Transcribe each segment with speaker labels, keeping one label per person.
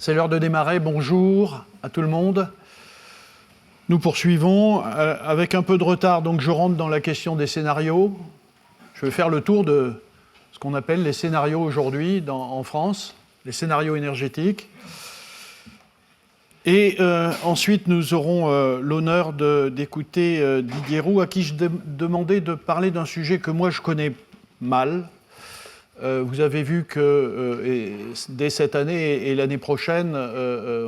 Speaker 1: C'est l'heure de démarrer. Bonjour à tout le monde. Nous poursuivons avec un peu de retard, donc je rentre dans la question des scénarios. Je vais faire le tour de ce qu'on appelle les scénarios aujourd'hui en France, les scénarios énergétiques. Et ensuite, nous aurons l'honneur d'écouter Didier Roux, à qui je demandais de parler d'un sujet que moi je connais mal. Vous avez vu que dès cette année et l'année prochaine,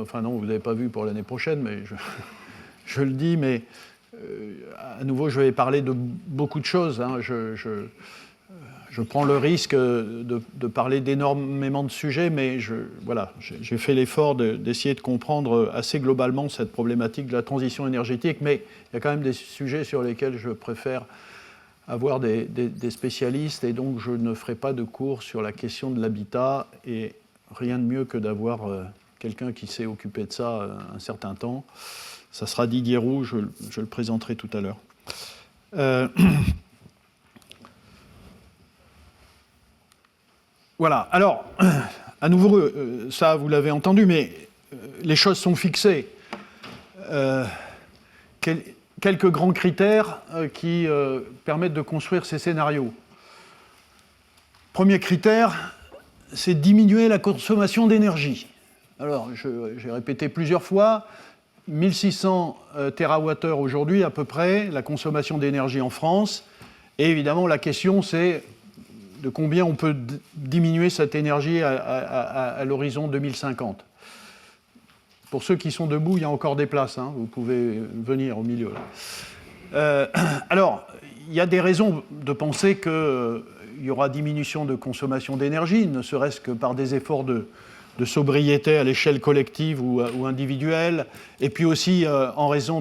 Speaker 1: enfin non, vous n'avez pas vu pour l'année prochaine, mais je le dis, mais à nouveau, je vais parler de beaucoup de choses. Hein. Je prends le risque de parler d'énormément de sujets, mais j'ai fait l'effort d'essayer de comprendre assez globalement cette problématique de la transition énergétique, mais il y a quand même des sujets sur lesquels je préfère avoir des spécialistes, et donc je ne ferai pas de cours sur la question de l'habitat, et rien de mieux que d'avoir quelqu'un qui s'est occupé de ça un certain temps. Ça sera Didier Roux, je le présenterai tout à l'heure. Voilà, alors, à nouveau, ça vous l'avez entendu, mais les choses sont fixées. Quelques grands critères qui permettent de construire ces scénarios. Premier critère, c'est diminuer la consommation d'énergie. Alors, j'ai répété plusieurs fois, 1600 TWh aujourd'hui à peu près, la consommation d'énergie en France. Et évidemment, la question, c'est de combien on peut diminuer cette énergie à l'horizon 2050. Pour ceux qui sont debout, il y a encore des places, hein, vous pouvez venir au milieu. Alors, il y a des raisons de penser qu'il y aura diminution de consommation d'énergie, ne serait-ce que par des efforts de sobriété à l'échelle collective ou individuelle, et puis aussi en raison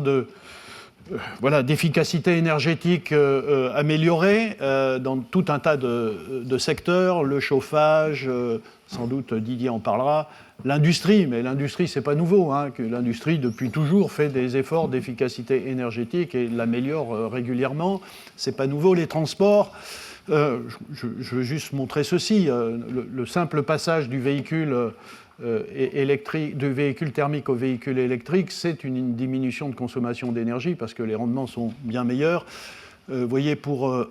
Speaker 1: d'efficacité énergétique améliorée dans tout un tas de secteurs, le chauffage, sans doute Didier en parlera, l'industrie, mais l'industrie c'est pas nouveau, hein, que l'industrie depuis toujours fait des efforts d'efficacité énergétique et l'améliore régulièrement, c'est pas nouveau, les transports. Je veux juste montrer ceci, le simple passage du véhicule électrique, du véhicule thermique au véhicule électrique, c'est une diminution de consommation d'énergie parce que les rendements sont bien meilleurs. Vous voyez, pour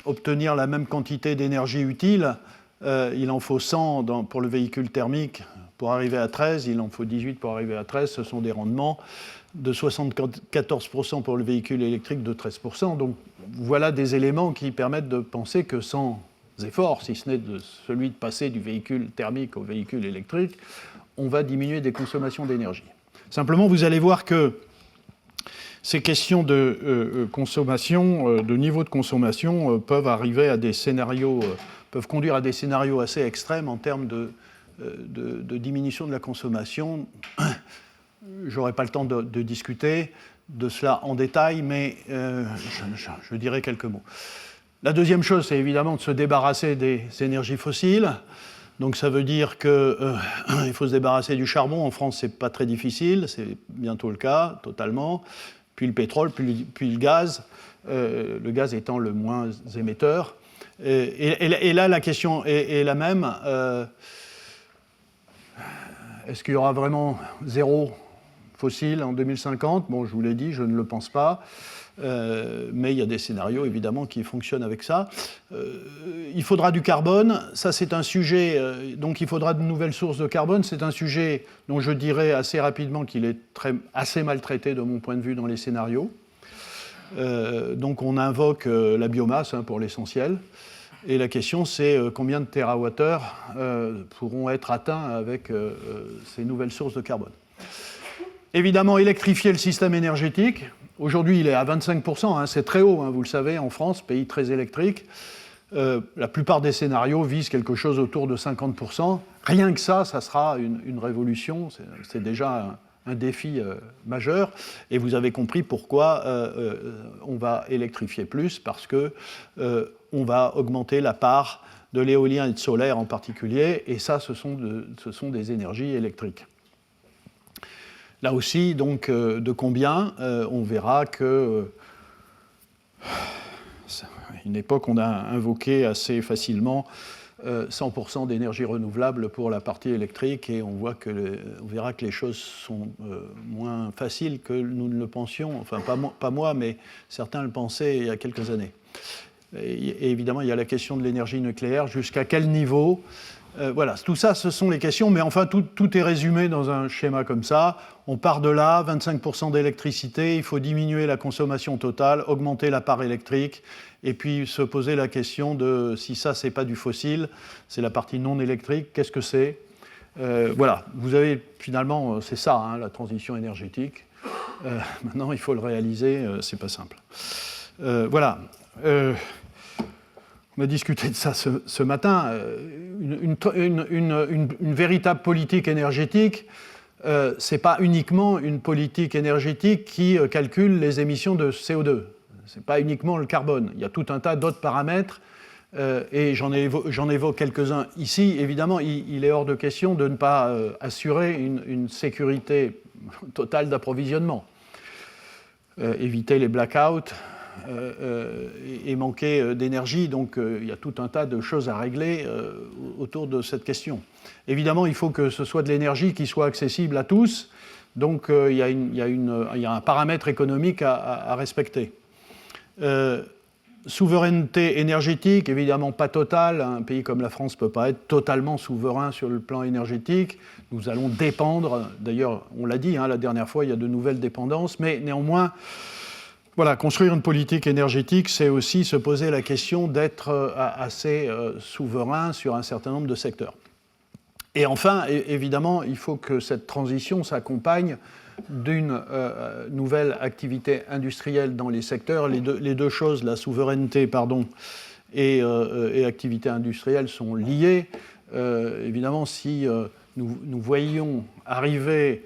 Speaker 1: obtenir la même quantité d'énergie utile, il en faut 100 pour le véhicule thermique pour arriver à 13, il en faut 18 pour arriver à 13, ce sont des rendements de 74% pour le véhicule électrique, de 13%. Donc voilà des éléments qui permettent de penser que sans effort, si ce n'est celui de passer du véhicule thermique au véhicule électrique, on va diminuer des consommations d'énergie. Simplement, vous allez voir que ces questions de consommation, de niveau de consommation, peuvent arriver à des scénarios, peuvent conduire à des scénarios assez extrêmes en termes de diminution de la consommation. Je n'aurai pas le temps de discuter de cela en détail, mais je dirai quelques mots. La deuxième chose, c'est évidemment de se débarrasser des énergies fossiles. Donc ça veut dire qu'il faut se débarrasser du charbon. En France, ce n'est pas très difficile, c'est bientôt le cas, totalement. Puis le pétrole, puis le gaz étant le moins émetteur. Et là, la question est la même. Est-ce qu'il y aura vraiment zéro fossile en 2050 ? Bon, je vous l'ai dit, je ne le pense pas. Mais il y a des scénarios, évidemment, qui fonctionnent avec ça. Il faudra du carbone. Ça, c'est un sujet... donc, il faudra de nouvelles sources de carbone. C'est un sujet dont je dirais assez rapidement qu'il est assez mal traité, de mon point de vue, dans les scénarios. Donc, on invoque la biomasse, hein, pour l'essentiel. Et la question, c'est combien de térawattheures pourront être atteints avec ces nouvelles sources de carbone. Évidemment, électrifier le système énergétique. Aujourd'hui, il est à 25%, hein, c'est très haut, hein, vous le savez, en France, pays très électrique. La plupart des scénarios visent quelque chose autour de 50%. Rien que ça sera une révolution, c'est déjà un défi majeur. Et vous avez compris pourquoi on va électrifier plus, parce qu'on va augmenter la part de l'éolien et de solaire en particulier, et ça, ce sont des énergies électriques. Là aussi, donc, de combien on verra que une époque, on a invoqué assez facilement 100% d'énergie renouvelable pour la partie électrique, et on verra que les choses sont moins faciles que nous ne le pensions, enfin pas moi, mais certains le pensaient il y a quelques années. Et évidemment, il y a la question de l'énergie nucléaire, jusqu'à quel niveau voilà, tout ça, ce sont les questions, mais enfin, tout est résumé dans un schéma comme ça. On part de là, 25% d'électricité, il faut diminuer la consommation totale, augmenter la part électrique, et puis se poser la question de si ça, c'est pas du fossile, c'est la partie non électrique, qu'est-ce que c'est voilà, vous avez finalement, c'est ça, hein, la transition énergétique. Maintenant, il faut le réaliser, c'est pas simple. Voilà. On a discuté de ça ce matin. Une véritable politique énergétique, ce n'est pas uniquement une politique énergétique qui calcule les émissions de CO2. Ce n'est pas uniquement le carbone. Il y a tout un tas d'autres paramètres, et j'en évoque quelques-uns ici. Évidemment, il est hors de question de ne pas assurer une sécurité totale d'approvisionnement. Éviter les blackouts, et manquer d'énergie. Donc il y a tout un tas de choses à régler autour de cette question. Évidemment, il faut que ce soit de l'énergie qui soit accessible à tous. Donc il y a un paramètre économique à respecter. Souveraineté énergétique, évidemment pas totale. Un pays comme la France ne peut pas être totalement souverain sur le plan énergétique. Nous allons dépendre, d'ailleurs on l'a dit, hein, la dernière fois, il y a de nouvelles dépendances, mais néanmoins, voilà, construire une politique énergétique, c'est aussi se poser la question d'être assez souverain sur un certain nombre de secteurs. Et enfin, évidemment, il faut que cette transition s'accompagne d'une nouvelle activité industrielle dans les secteurs. Les deux choses, la souveraineté, et activité industrielle, sont liées. Évidemment, si nous voyions arriver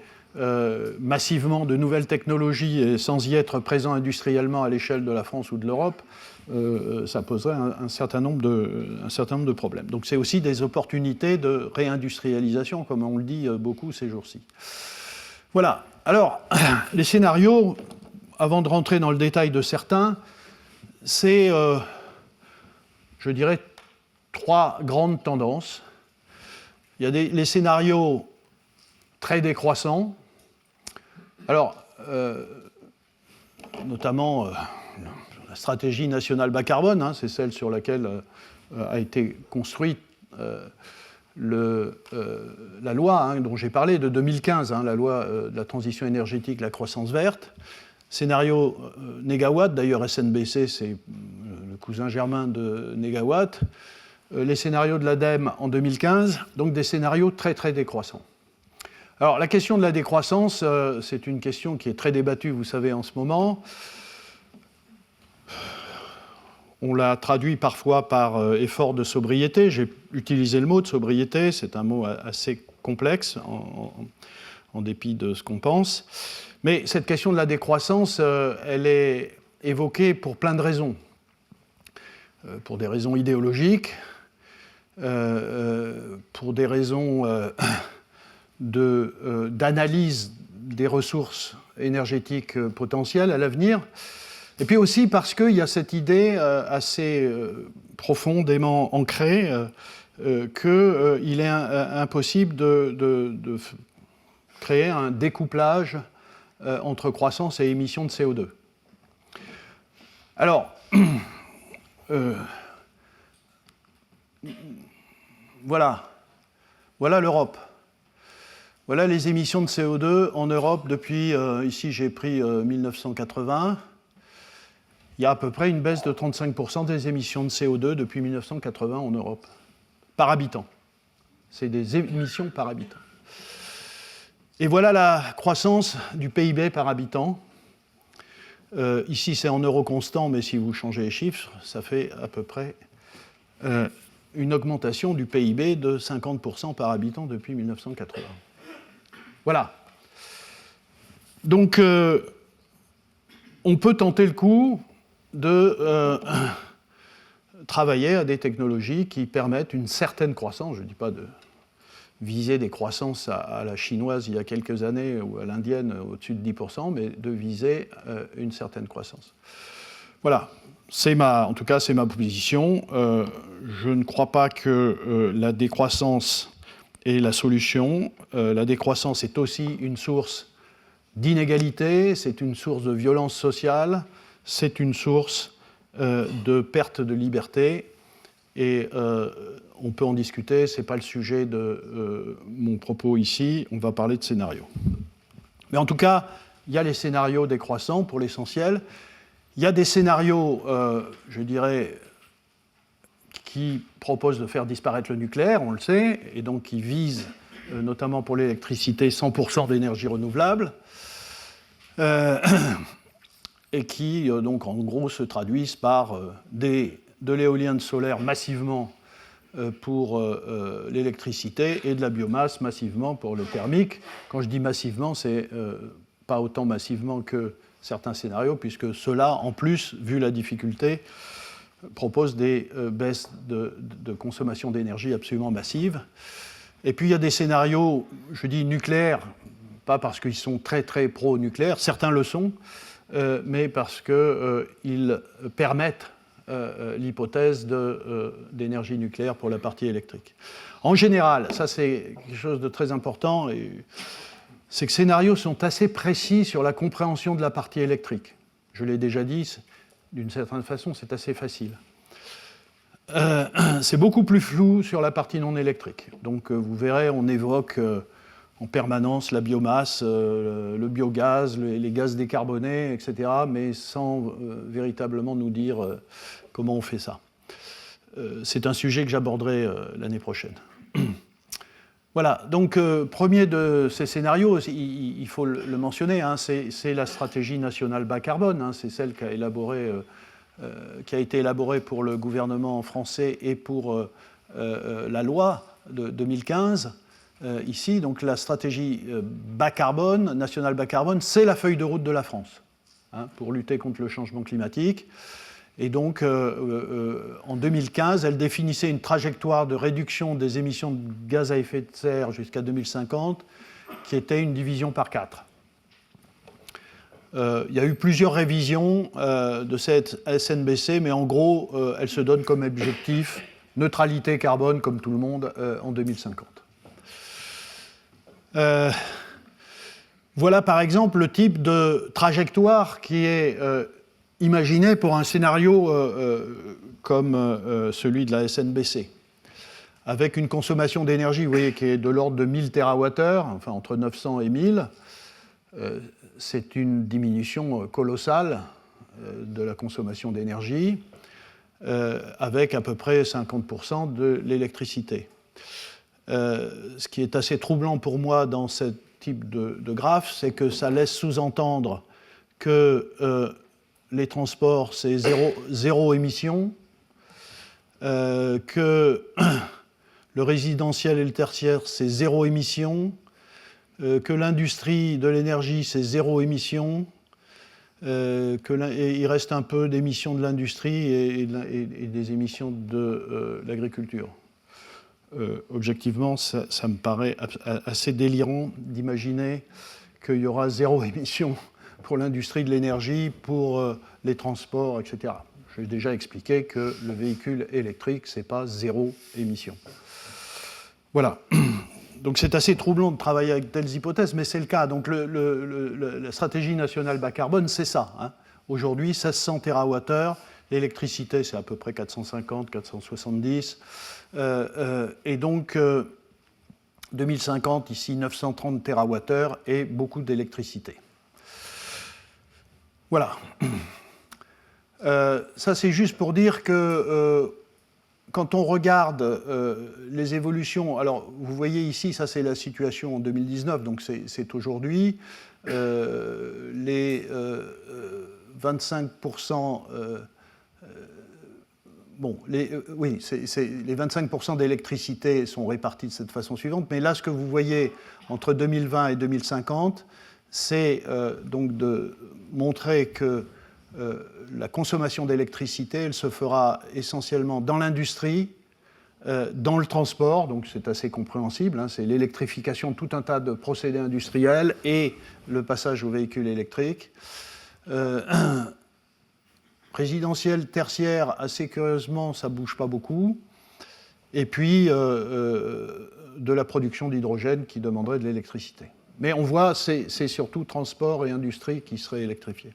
Speaker 1: massivement de nouvelles technologies et sans y être présent industriellement à l'échelle de la France ou de l'Europe, ça poserait un certain nombre de problèmes. Donc c'est aussi des opportunités de réindustrialisation, comme on le dit beaucoup ces jours-ci. Voilà. Alors, les scénarios, avant de rentrer dans le détail de certains, c'est, je dirais, trois grandes tendances. Il y a les scénarios très décroissants. Alors, notamment la stratégie nationale bas carbone, hein, c'est celle sur laquelle a été construite la loi hein, dont j'ai parlé de 2015, hein, la loi de la transition énergétique, la croissance verte. Scénario Négawatt, d'ailleurs SNBC, c'est le cousin germain de Négawatt. Les scénarios de l'ADEME en 2015, donc des scénarios très très décroissants. Alors, la question de la décroissance, c'est une question qui est très débattue, vous savez, en ce moment. On l'a traduit parfois par effort de sobriété. J'ai utilisé le mot de sobriété, c'est un mot assez complexe, en dépit de ce qu'on pense. Mais cette question de la décroissance, elle est évoquée pour plein de raisons. Pour des raisons idéologiques, pour des raisons d'analyse des ressources énergétiques potentielles à l'avenir, et puis aussi parce qu'il y a cette idée assez profondément ancrée qu'il est impossible de créer un découplage entre croissance et émissions de CO2. Alors, voilà l'Europe. Voilà les émissions de CO2 en Europe depuis, ici j'ai pris 1980. Il y a à peu près une baisse de 35% des émissions de CO2 depuis 1980 en Europe, par habitant. C'est des émissions par habitant. Et voilà la croissance du PIB par habitant. Ici c'est en euros constants, mais si vous changez les chiffres, ça fait à peu près une augmentation du PIB de 50% par habitant depuis 1980. Voilà. Donc, on peut tenter le coup de travailler à des technologies qui permettent une certaine croissance. Je ne dis pas de viser des croissances à la chinoise il y a quelques années ou à l'indienne au-dessus de 10%, mais de viser une certaine croissance. Voilà. En tout cas, c'est ma position. Je ne crois pas que la décroissance est la solution. La décroissance est aussi une source d'inégalité, c'est une source de violence sociale, c'est une source de perte de liberté. Et on peut en discuter, ce n'est pas le sujet de mon propos ici, on va parler de scénarios. Mais en tout cas, il y a les scénarios décroissants pour l'essentiel. Il y a des scénarios, je dirais, qui proposent de faire disparaître le nucléaire, on le sait, et donc qui visent, notamment pour l'électricité, 100% d'énergie renouvelable, et qui, donc, en gros, se traduisent par de l'éolien de solaire massivement pour l'électricité et de la biomasse massivement pour le thermique. Quand je dis massivement, c'est pas autant massivement que certains scénarios, puisque ceux-là, en plus, vu la difficulté, proposent des baisses de consommation d'énergie absolument massives. Et puis il y a des scénarios, je dis nucléaires, pas parce qu'ils sont très très pro-nucléaires, certains le sont, mais parce qu'ils permettent l'hypothèse d'énergie nucléaire pour la partie électrique. En général, ça c'est quelque chose de très important, c'est que ces scénarios sont assez précis sur la compréhension de la partie électrique. Je l'ai déjà dit, d'une certaine façon, c'est assez facile. C'est beaucoup plus flou sur la partie non électrique. Donc vous verrez, on évoque en permanence la biomasse, le biogaz, les gaz décarbonés, etc., mais sans véritablement nous dire comment on fait ça. C'est un sujet que j'aborderai l'année prochaine. Voilà, donc premier de ces scénarios, il faut le mentionner, hein, c'est la stratégie nationale bas carbone, hein, c'est celle qui a été élaborée pour le gouvernement français et pour la loi de 2015. Ici, donc la stratégie bas carbone, nationale bas carbone, c'est la feuille de route de la France, hein, pour lutter contre le changement climatique. Et donc, en 2015, elle définissait une trajectoire de réduction des émissions de gaz à effet de serre jusqu'à 2050, qui était une division par 4. Il y a eu plusieurs révisions de cette SNBC, mais en gros, elle se donne comme objectif neutralité carbone, comme tout le monde, en 2050. Voilà, par exemple, le type de trajectoire qui est imaginé pour un scénario comme celui de la SNBC, avec une consommation d'énergie, vous voyez, qui est de l'ordre de 1000 TWh, enfin entre 900 et 1000. C'est une diminution colossale de la consommation d'énergie, avec à peu près 50% de l'électricité. Ce qui est assez troublant pour moi dans ce type de graphe, c'est que ça laisse sous-entendre que les transports, c'est zéro émission, que le résidentiel et le tertiaire, c'est zéro émission, que l'industrie de l'énergie, c'est zéro émission, et il reste un peu d'émissions de l'industrie et des émissions de l'agriculture. Objectivement, ça me paraît assez délirant d'imaginer qu'il y aura zéro émission pour l'industrie de l'énergie, pour les transports, etc. J'ai déjà expliqué que le véhicule électrique, ce n'est pas zéro émission. Voilà. Donc c'est assez troublant de travailler avec telles hypothèses, mais c'est le cas. Donc la stratégie nationale bas carbone, c'est ça. Hein. Aujourd'hui, 1600 TWh, l'électricité, c'est à peu près 450, 470. Et donc, 2050, ici, 930 TWh et beaucoup d'électricité. Voilà. Ça, c'est juste pour dire que quand on regarde les évolutions, alors vous voyez ici, ça c'est la situation en 2019, donc c'est aujourd'hui, les 25%, les 25% d'électricité sont répartis de cette façon suivante, mais là, ce que vous voyez entre 2020 et 2050, c'est donc de montrer que la consommation d'électricité, elle se fera essentiellement dans l'industrie, dans le transport, donc c'est assez compréhensible, hein, c'est l'électrification de tout un tas de procédés industriels et le passage aux véhicules électriques. Présidentielle, tertiaire, assez curieusement, ça ne bouge pas beaucoup. Et puis, de la production d'hydrogène qui demanderait de l'électricité. Mais on voit, c'est surtout transport et industrie qui seraient électrifiés.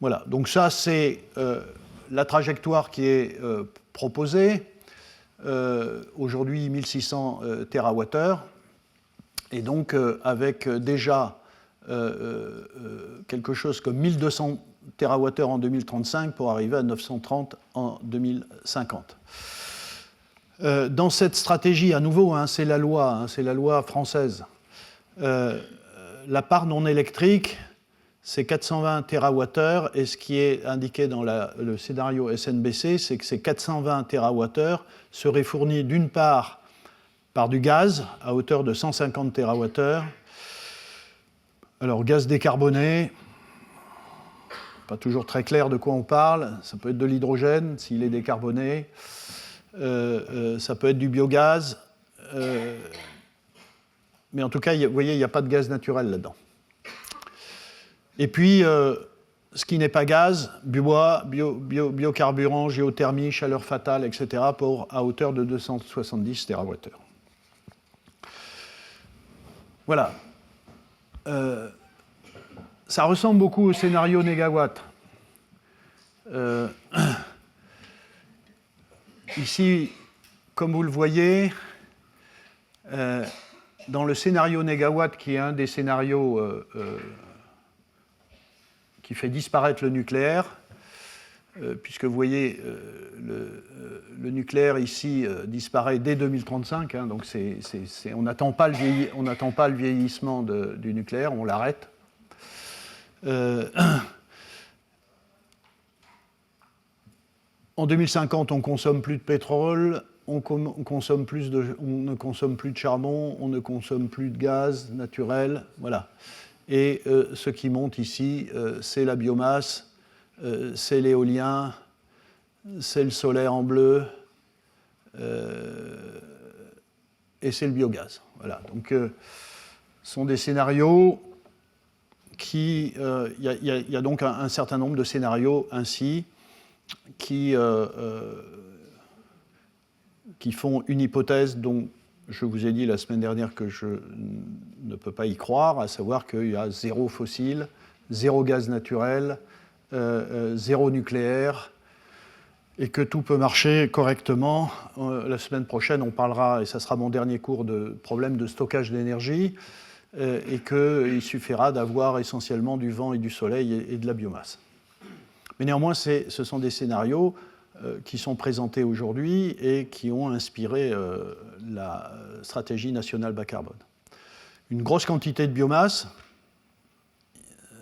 Speaker 1: Voilà, donc ça, c'est la trajectoire qui est proposée. Aujourd'hui, 1600 TWh. Et donc, avec déjà quelque chose comme 1200 TWh en 2035 pour arriver à 930 en 2050. Dans cette stratégie, à nouveau, hein, c'est la loi française. La part non électrique, c'est 420 TWh, et ce qui est indiqué dans le scénario SNBC, c'est que ces 420 TWh seraient fournis d'une part par du gaz à hauteur de 150 TWh. Alors, gaz décarboné, pas toujours très clair de quoi on parle, ça peut être de l'hydrogène s'il est décarboné. Ça peut être du biogaz, mais en tout cas, vous voyez, il n'y a pas de gaz naturel là-dedans. Et puis, ce qui n'est pas gaz, bois, biocarburant, géothermie, chaleur fatale, etc., à hauteur de 270 TWh. Voilà. Ça ressemble beaucoup au scénario négawatt. Ici, comme vous le voyez, dans le scénario négawatt, qui est un des scénarios qui fait disparaître le nucléaire, puisque vous voyez, le nucléaire ici disparaît dès 2035, hein, donc on n'attend pas le vieillissement du nucléaire, on l'arrête. En 2050, on ne consomme plus de pétrole, on ne consomme plus de charbon, on ne consomme plus de gaz naturel, voilà. Et ce qui monte ici, c'est la biomasse, c'est l'éolien, c'est le solaire en bleu, et c'est le biogaz. Voilà. Donc, ce sont des scénarios il y a donc un certain nombre de scénarios ainsi qui font une hypothèse dont je vous ai dit la semaine dernière que je ne peux pas y croire, à savoir qu'il y a zéro fossile, zéro gaz naturel, zéro nucléaire, et que tout peut marcher correctement. La semaine prochaine, on parlera, et ça sera mon dernier cours, de problème de stockage d'énergie, et qu'il suffira d'avoir essentiellement du vent et du soleil et de la biomasse. Mais néanmoins, ce sont des scénarios qui sont présentés aujourd'hui et qui ont inspiré la stratégie nationale bas carbone. Une grosse quantité de biomasse,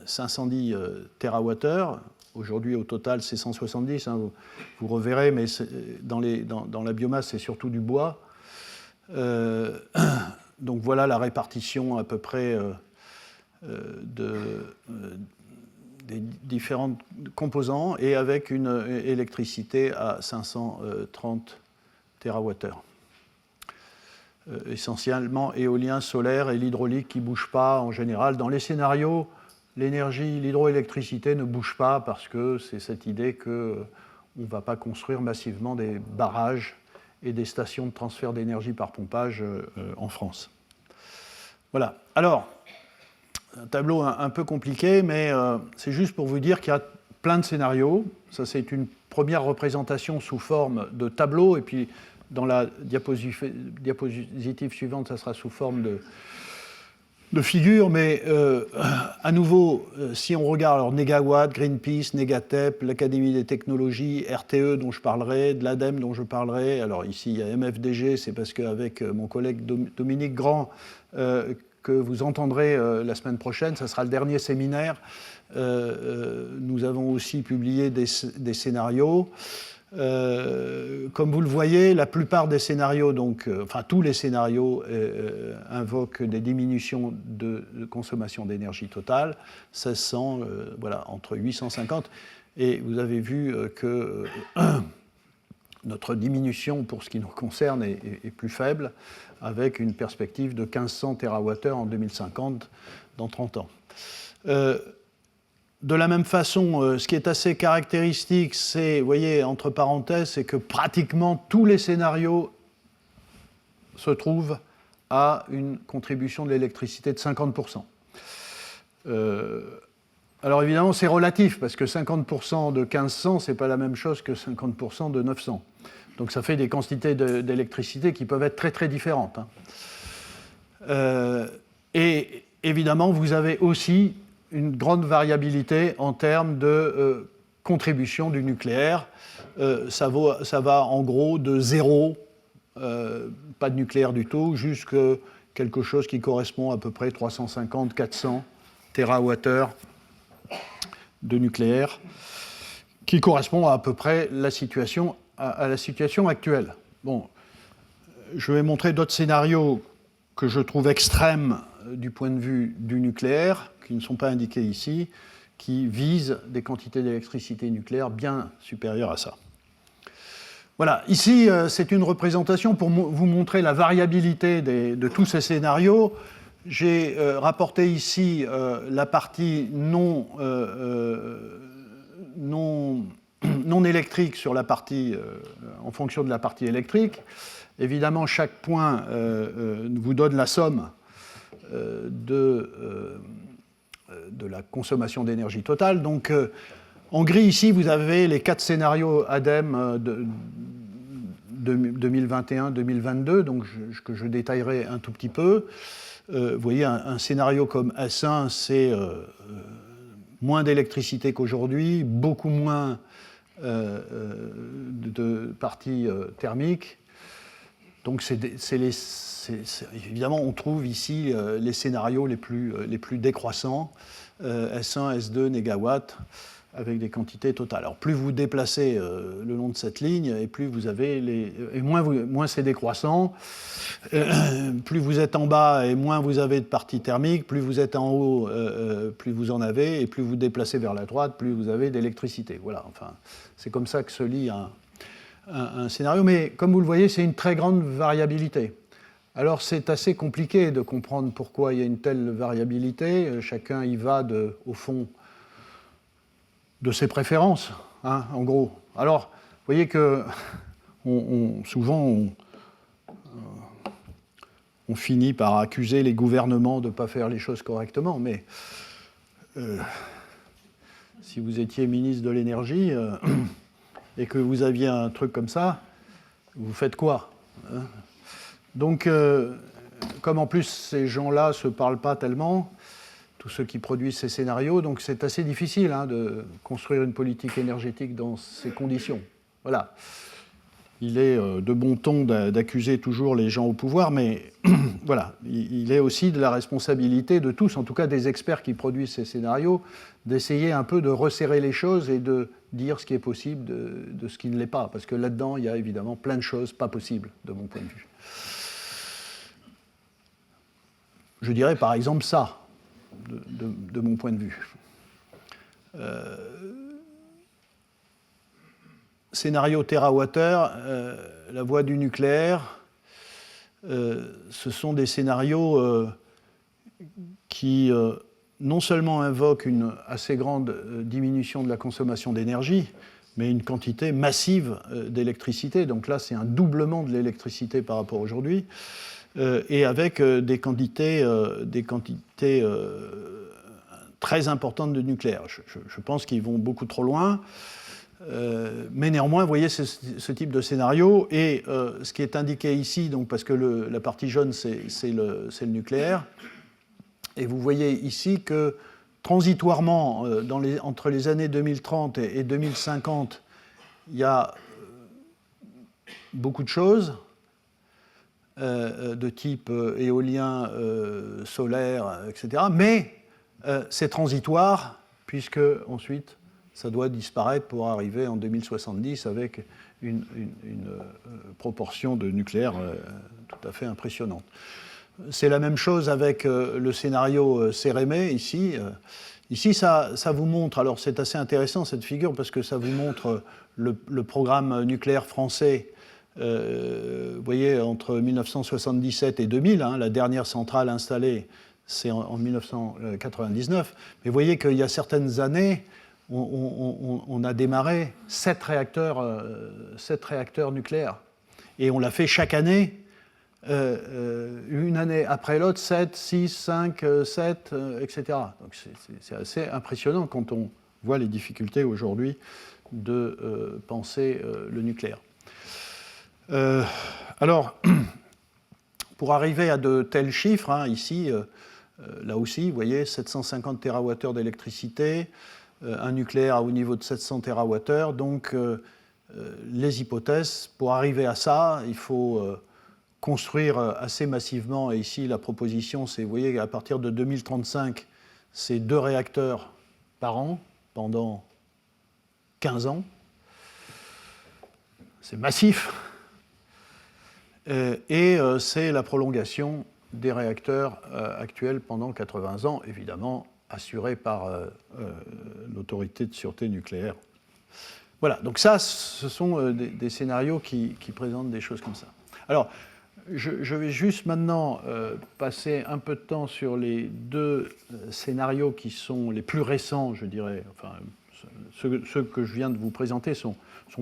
Speaker 1: 510 TWh, aujourd'hui au total c'est 170, hein, vous reverrez, mais dans la biomasse c'est surtout du bois. Donc voilà la répartition à peu près des différents composants et avec une électricité à 530 TWh. Essentiellement éolien, solaire et l'hydraulique qui ne bouge pas en général. Dans les scénarios, l'hydroélectricité ne bouge pas parce que c'est cette idée qu'on ne va pas construire massivement des barrages et des stations de transfert d'énergie par pompage en France. Voilà. Alors, un tableau un peu compliqué, mais c'est juste pour vous dire qu'il y a plein de scénarios. Ça, c'est une première représentation sous forme de tableau, et puis dans la diapositive suivante, ça sera sous forme de figure, mais à nouveau, si on regarde alors Négawatt, Greenpeace, Négatep, l'Académie des technologies, RTE dont je parlerai, de l'ADEME dont je parlerai, alors ici il y a MFDG, c'est parce qu'avec mon collègue Dominique Grand, que vous entendrez la semaine prochaine, ça sera le dernier séminaire, nous avons aussi publié des scénarios. Comme vous le voyez, la plupart des scénarios, enfin tous les scénarios invoquent des diminutions de consommation d'énergie totale, 1600, voilà, entre 850, et vous avez vu que notre diminution pour ce qui nous concerne est plus faible, avec une perspective de 1500 TWh en 2050, dans 30 ans. de la même façon, ce qui est assez caractéristique, c'est, vous voyez, entre parenthèses, c'est que pratiquement tous les scénarios se trouvent à une contribution de l'électricité de 50%. Alors évidemment, c'est relatif, parce que 50% de 1500, ce n'est pas la même chose que 50% de 900. Donc ça fait des quantités d'électricité qui peuvent être très très différentes. Et évidemment, vous avez aussi une grande variabilité en termes de contribution du nucléaire. Ça va en gros de 0, pas de nucléaire du tout, jusqu'à quelque chose qui correspond à peu près 350-400 TWh de nucléaire, qui correspond à peu près à la situation actuelle. Bon, je vais montrer d'autres scénarios que je trouve extrêmes du point de vue du nucléaire, qui ne sont pas indiqués ici, qui visent des quantités d'électricité nucléaire bien supérieures à ça. Voilà, ici, c'est une représentation pour vous montrer la variabilité de tous ces scénarios. J'ai rapporté ici la partie non électrique sur la partie, en fonction de la partie électrique. Évidemment, chaque point vous donne la somme de la consommation d'énergie totale. Donc, en gris, ici, vous avez les 4 scénarios ADEME de 2021-2022, donc que je détaillerai un tout petit peu. Vous voyez, un scénario comme S1, c'est moins d'électricité qu'aujourd'hui, beaucoup moins de parties thermiques. Donc, évidemment, on trouve ici les scénarios les plus décroissants, S1, S2, négawatts, avec des quantités totales. Alors, plus vous déplacez le long de cette ligne, et plus vous avez et moins c'est décroissant. Plus vous êtes en bas, et moins vous avez de parties thermiques. Plus vous êtes en haut, plus vous en avez. Et plus vous déplacez vers la droite, plus vous avez d'électricité. Voilà, enfin, c'est comme ça que se lit un scénario. Mais comme vous le voyez, c'est une très grande variabilité. Alors, c'est assez compliqué de comprendre pourquoi il y a une telle variabilité. Chacun y va, au fond, de ses préférences, hein, en gros. Alors, vous voyez que souvent, on finit par accuser les gouvernements de ne pas faire les choses correctement, mais si vous étiez ministre de l'énergie et que vous aviez un truc comme ça, vous faites quoi, hein? Donc, comme en plus ces gens-là ne se parlent pas tellement, tous ceux qui produisent ces scénarios, donc c'est assez difficile de construire une politique énergétique dans ces conditions. Voilà. Il est de bon ton d'accuser toujours les gens au pouvoir, mais voilà, il est aussi de la responsabilité de tous, en tout cas des experts qui produisent ces scénarios, d'essayer un peu de resserrer les choses et de dire ce qui est possible de ce qui ne l'est pas, parce que là-dedans, il y a évidemment plein de choses pas possibles, de mon point de vue. Je dirais par exemple ça, de mon point de vue. Scénario TWh, la voie du nucléaire, ce sont des scénarios qui non seulement invoquent une assez grande diminution de la consommation d'énergie, mais une quantité massive d'électricité. Donc là, c'est un doublement de l'électricité par rapport à aujourd'hui, et avec des quantités très importantes de nucléaire. Je pense qu'ils vont beaucoup trop loin. Mais néanmoins, vous voyez ce type de scénario, et ce qui est indiqué ici, donc, parce que la partie jaune, c'est le nucléaire, et vous voyez ici que transitoirement, entre les années 2030 et 2050, il y a beaucoup de choses de type éolien, solaire, etc. Mais c'est transitoire, puisque ensuite, ça doit disparaître pour arriver en 2070 avec une proportion de nucléaire tout à fait impressionnante. C'est la même chose avec le scénario Cérémé, ici. Ici, ça vous montre, alors c'est assez intéressant cette figure, parce que ça vous montre le programme nucléaire français, vous voyez, entre 1977 et 2000, la dernière centrale installée, c'est en 1999. Mais vous voyez qu'il y a certaines années, on a démarré 7 réacteurs nucléaires. Et on l'a fait chaque année, une année après l'autre, 7, 6, 5, 7, etc. Donc c'est assez impressionnant quand on voit les difficultés aujourd'hui de penser le nucléaire. Alors, pour arriver à de tels chiffres, hein, ici, là aussi, vous voyez, 750 TWh d'électricité, un nucléaire à haut niveau de 700 TWh. Donc, les hypothèses, pour arriver à ça, il faut construire assez massivement. Et ici, la proposition, c'est, vous voyez, à partir de 2035, c'est 2 réacteurs par an pendant 15 ans. C'est massif. Et c'est la prolongation des réacteurs actuels pendant 80 ans, évidemment assurée par l'autorité de sûreté nucléaire. Voilà, donc ça, ce sont des scénarios qui présentent des choses comme ça. Alors, je vais juste maintenant passer un peu de temps sur les 2 scénarios qui sont les plus récents, je dirais. Enfin, ceux que je viens de vous présenter sont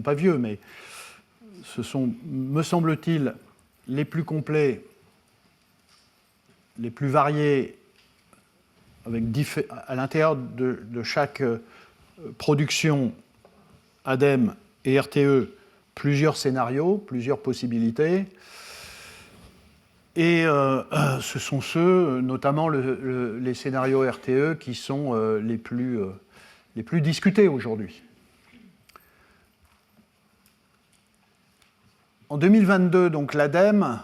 Speaker 1: pas vieux, mais ce sont, me semble-t-il, les plus complets, les plus variés, avec à l'intérieur de chaque production ADEME et RTE, plusieurs scénarios, plusieurs possibilités. Et ce sont ceux, notamment les scénarios RTE, qui sont les plus discutés aujourd'hui. En 2022, donc l'ADEME,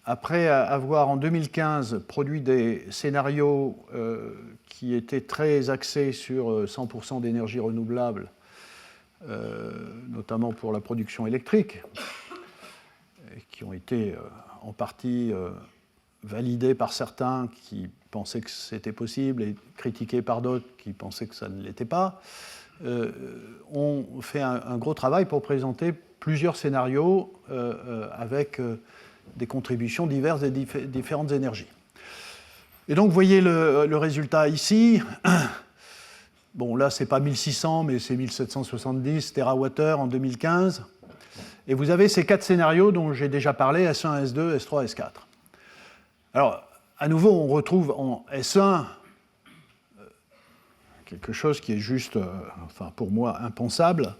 Speaker 1: après avoir en 2015 produit des scénarios qui étaient très axés sur 100% d'énergie renouvelable, notamment pour la production électrique, qui ont été en partie validés par certains qui pensaient que c'était possible et critiqués par d'autres qui pensaient que ça ne l'était pas, ont fait un gros travail pour présenter plusieurs scénarios avec des contributions diverses et différentes énergies. Et donc, vous voyez le résultat ici. Bon, là, ce n'est pas 1600, mais c'est 1770 TWh en 2015. Et vous avez ces 4 scénarios dont j'ai déjà parlé, S1, S2, S3, S4. Alors, à nouveau, on retrouve en S1 quelque chose qui est juste, enfin, pour moi, impensable.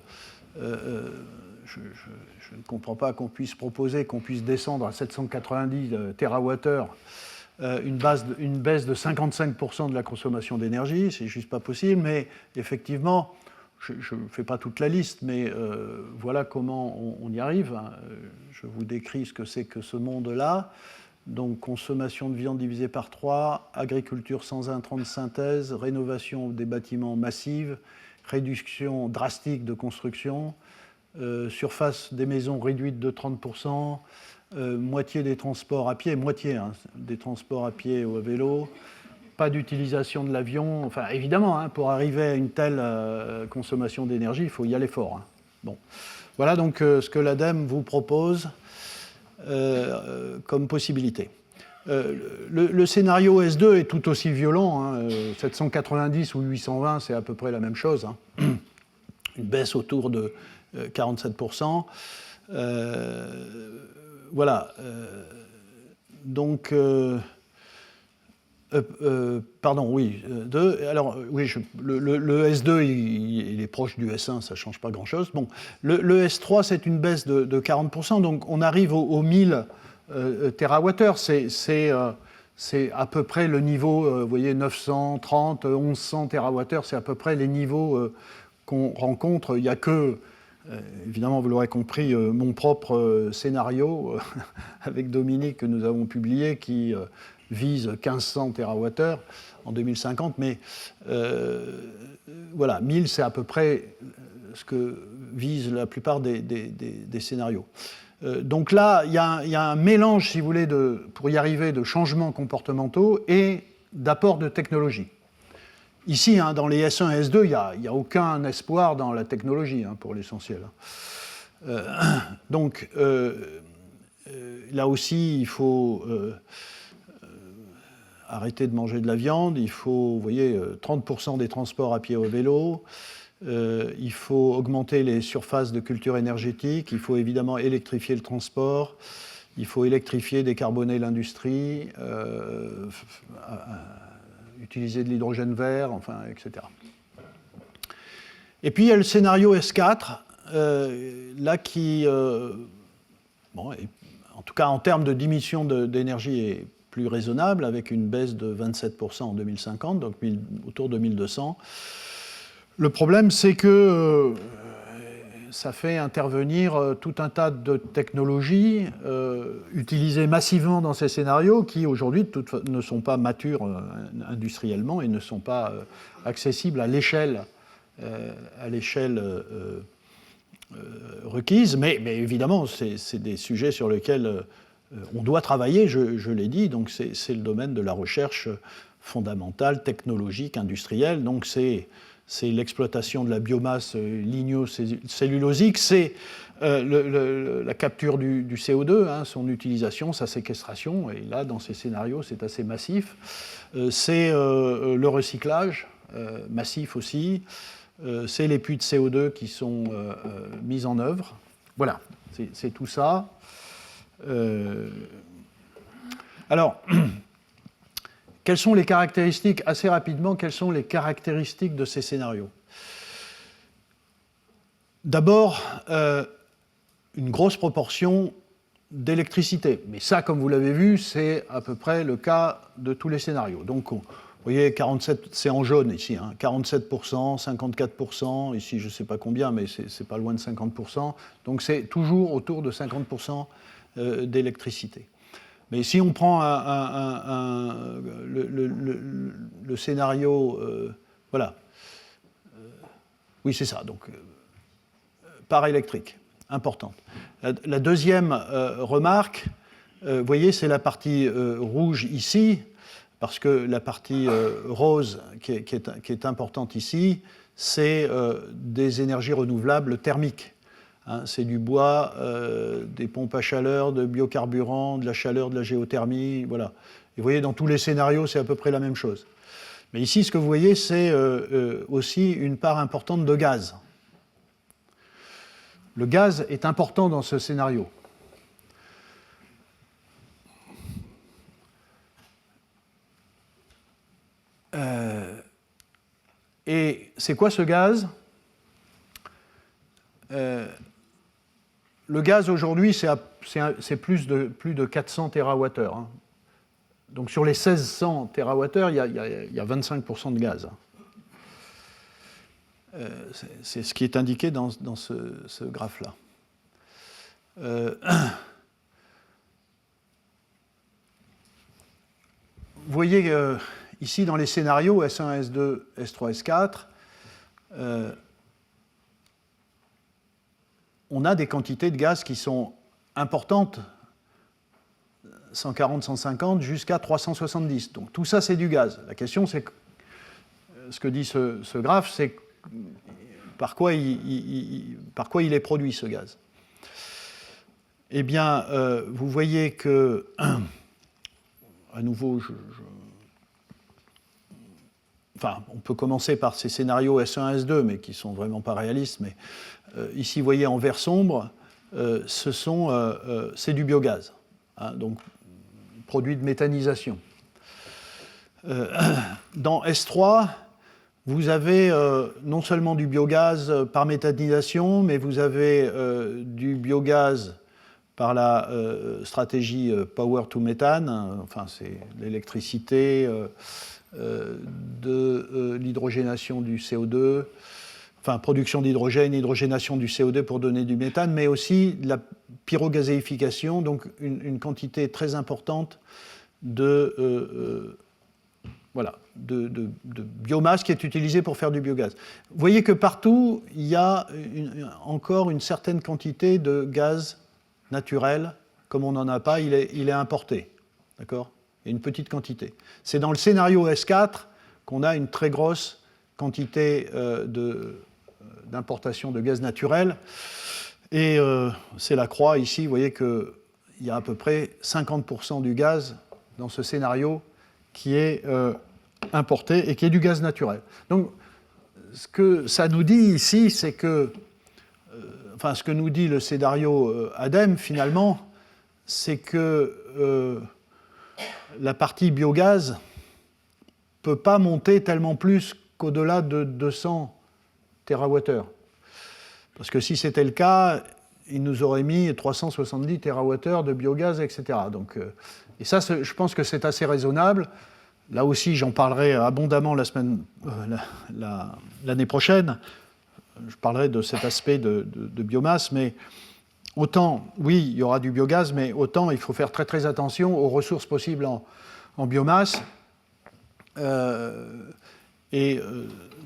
Speaker 1: Je ne comprends pas qu'on puisse proposer qu'on puisse descendre à 790 TWh une baisse de 55% de la consommation d'énergie, c'est juste pas possible, mais effectivement, je ne fais pas toute la liste, mais voilà comment on y arrive. Je vous décris ce que c'est que ce monde-là. Donc, consommation de viande divisée par 3, agriculture sans intrants de synthèse, rénovation des bâtiments massive, réduction drastique de construction, surface des maisons réduite de 30%, moitié des transports à pied, des transports à pied ou à vélo, pas d'utilisation de l'avion. Enfin, évidemment, pour arriver à une telle consommation d'énergie, il faut y aller fort. Bon. Voilà donc ce que l'ADEME vous propose comme possibilité. Le scénario S2 est tout aussi violent. 790 ou 820, c'est à peu près la même chose. Une baisse autour de 47%. Voilà. Donc, pardon, oui. Alors, oui, le S2, il est proche du S1, ça ne change pas grand-chose. Bon, le S3, c'est une baisse de 40%, donc on arrive aux 1000 TWh. C'est à peu près le niveau, vous voyez, 930, 1100 TWh, c'est à peu près les niveaux qu'on rencontre. Il n'y a que, évidemment, vous l'aurez compris, mon propre scénario avec Dominique que nous avons publié qui vise 1500 TWh en 2050, mais voilà, 1000 c'est à peu près ce que visent la plupart des scénarios. Donc là, il y a un mélange, si vous voulez, pour y arriver, de changements comportementaux et d'apports de technologie. Ici, dans les S1 et S2, il n'y a aucun espoir dans la technologie, pour l'essentiel. Donc, là aussi, il faut arrêter de manger de la viande, il faut, vous voyez, 30% des transports à pied ou à vélo, il faut augmenter les surfaces de culture énergétique, il faut évidemment électrifier le transport, il faut électrifier, décarboner l'industrie, utiliser de l'hydrogène vert, enfin, etc. Et puis il y a le scénario S4, là qui, bon, en tout cas en termes de diminution d'énergie, est plus raisonnable, avec une baisse de 27% en 2050, donc autour de 1200. Le problème, c'est que ça fait intervenir tout un tas de technologies utilisées massivement dans ces scénarios qui, aujourd'hui, ne sont pas matures industriellement et ne sont pas accessibles à l'échelle requise. Mais évidemment, c'est des sujets sur lesquels on doit travailler, je l'ai dit. Donc c'est le domaine de la recherche fondamentale, technologique, industrielle. Donc c'est l'exploitation de la biomasse lignocellulosique, c'est la capture du CO2, hein, son utilisation, sa séquestration, et là, dans ces scénarios, c'est assez massif. C'est le recyclage, massif aussi. C'est les puits de CO2 qui sont mis en œuvre. Voilà, c'est tout ça. Alors, quelles sont les caractéristiques, assez rapidement, quelles sont les caractéristiques de ces scénarios? D'abord, une grosse proportion d'électricité. Mais ça, comme vous l'avez vu, c'est à peu près le cas de tous les scénarios. Donc, vous voyez, 47, c'est en jaune ici, hein, 47%, 54%, ici je ne sais pas combien, mais c'est pas loin de 50%. Donc c'est toujours autour de 50% d'électricité. Mais si on prend le scénario, voilà, oui c'est ça, donc part électrique, importante. La deuxième remarque, vous voyez, c'est la partie rouge ici, parce que la partie rose qui est importante ici, c'est des énergies renouvelables thermiques. Hein, c'est du bois, des pompes à chaleur, de biocarburants, de la chaleur, de la géothermie, voilà. Et vous voyez, dans tous les scénarios, c'est à peu près la même chose. Mais ici, ce que vous voyez, c'est aussi une part importante de gaz. Le gaz est important dans ce scénario. Et c'est quoi ce gaz? Le gaz aujourd'hui, c'est plus de 400 TWh. Hein. Donc sur les 1600 TWh, il y a 25% de gaz. C'est ce qui est indiqué dans ce graphe-là. Vous voyez ici dans les scénarios S1, S2, S3, S4, on a des quantités de gaz qui sont importantes, 140, 150 jusqu'à 370. Donc tout ça, c'est du gaz. La question, c'est ce que dit ce graphe, c'est par quoi il est produit, ce gaz. Eh bien, vous voyez que, à nouveau, enfin, on peut commencer par ces scénarios S1, S2, mais qui ne sont vraiment pas réalistes, mais ici, vous voyez en vert sombre, c'est du biogaz, hein, donc produit de méthanisation. Dans S3, vous avez non seulement du biogaz par méthanisation, mais vous avez du biogaz par la stratégie Power to Methane, enfin c'est l'électricité, de l'hydrogénation du CO2, enfin production d'hydrogène, hydrogénation du CO2 pour donner du méthane, mais aussi de la pyrogazéification, donc une quantité très importante de biomasse qui est utilisée pour faire du biogaz. Vous voyez que partout, il y a encore une certaine quantité de gaz naturel, comme on n'en a pas, il est importé. D'accord ? Il y a une petite quantité. C'est dans le scénario S4 qu'on a une très grosse quantité d'importation de gaz naturel. Et c'est la croix ici, vous voyez qu'il y a à peu près 50% du gaz dans ce scénario qui est importé et qui est du gaz naturel. Donc, ce que ça nous dit ici, c'est que, enfin, ce que nous dit le scénario ADEME, finalement, c'est que la partie biogaz ne peut pas monter tellement plus qu'au-delà de 200 TWh. Parce que si c'était le cas, il nous aurait mis 370 TWh de biogaz, etc. Donc, et ça, je pense que c'est assez raisonnable. Là aussi, j'en parlerai abondamment l'année prochaine. Je parlerai de cet aspect de biomasse, mais autant, oui, il y aura du biogaz, mais autant il faut faire très très attention aux ressources possibles en biomasse.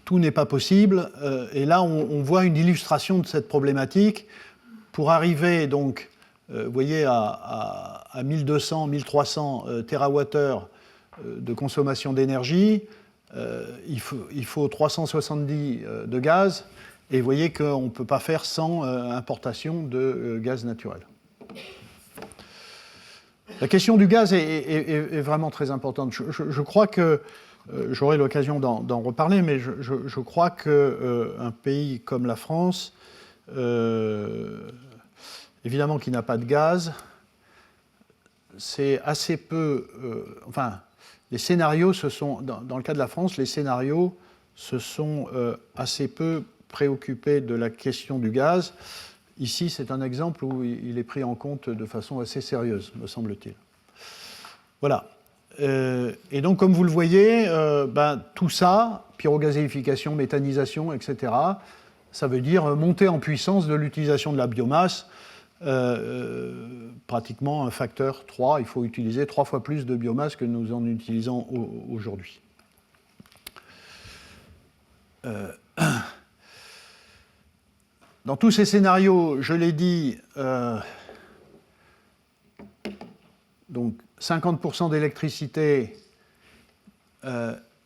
Speaker 1: Tout n'est pas possible. Et là, on voit une illustration de cette problématique. Pour arriver, donc, vous voyez, à 1200, 1300 TWh de consommation d'énergie, il faut 370 de gaz. Et vous voyez qu'on ne peut pas faire sans importation de gaz naturel. La question du gaz est vraiment très importante. Je crois que, j'aurai l'occasion d'en reparler, mais je crois qu'un pays comme la France, évidemment qui n'a pas de gaz, c'est assez peu... enfin, les scénarios dans le cas de la France, les scénarios se sont assez peu préoccupés de la question du gaz. Ici, c'est un exemple où il est pris en compte de façon assez sérieuse, me semble-t-il. Voilà. Et donc, comme vous le voyez, tout ça, pyrogazéification, méthanisation, etc., ça veut dire monter en puissance de l'utilisation de la biomasse, pratiquement un facteur 3. Il faut utiliser 3 fois plus de biomasse que nous en utilisons aujourd'hui. Dans tous ces scénarios, je l'ai dit, donc 50% d'électricité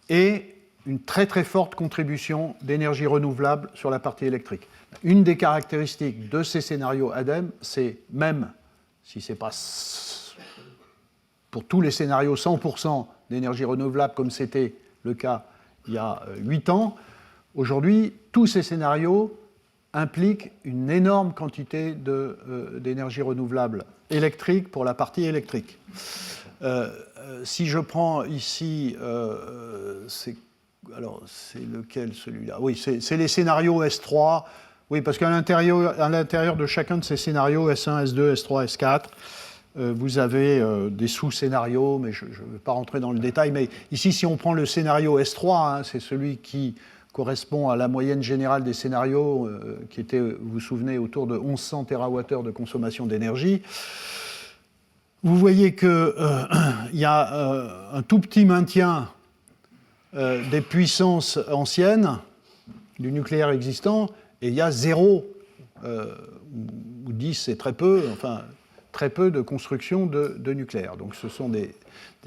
Speaker 1: et une très très forte contribution d'énergie renouvelable sur la partie électrique. Une des caractéristiques de ces scénarios ADEME, c'est même si ce n'est pas pour tous les scénarios 100% d'énergie renouvelable comme c'était le cas il y a 8 ans, aujourd'hui, tous ces scénarios impliquent une énorme quantité d'énergie renouvelable électrique pour la partie électrique. Si je prends ici, c'est lequel celui-là? Oui, c'est les scénarios S3. Oui, parce qu'à l'intérieur de chacun de ces scénarios, S1, S2, S3, S4, vous avez des sous-scénarios, mais je ne vais pas rentrer dans le détail. Mais ici, si on prend le scénario S3, c'est celui qui correspond à la moyenne générale des scénarios, qui était, vous vous souvenez, autour de 1100 TWh de consommation d'énergie. Vous voyez qu'il y a un tout petit maintien des puissances anciennes du nucléaire existant, et il y a 0, ou 10, c'est très peu, enfin, très peu de construction de nucléaire. Donc ce sont des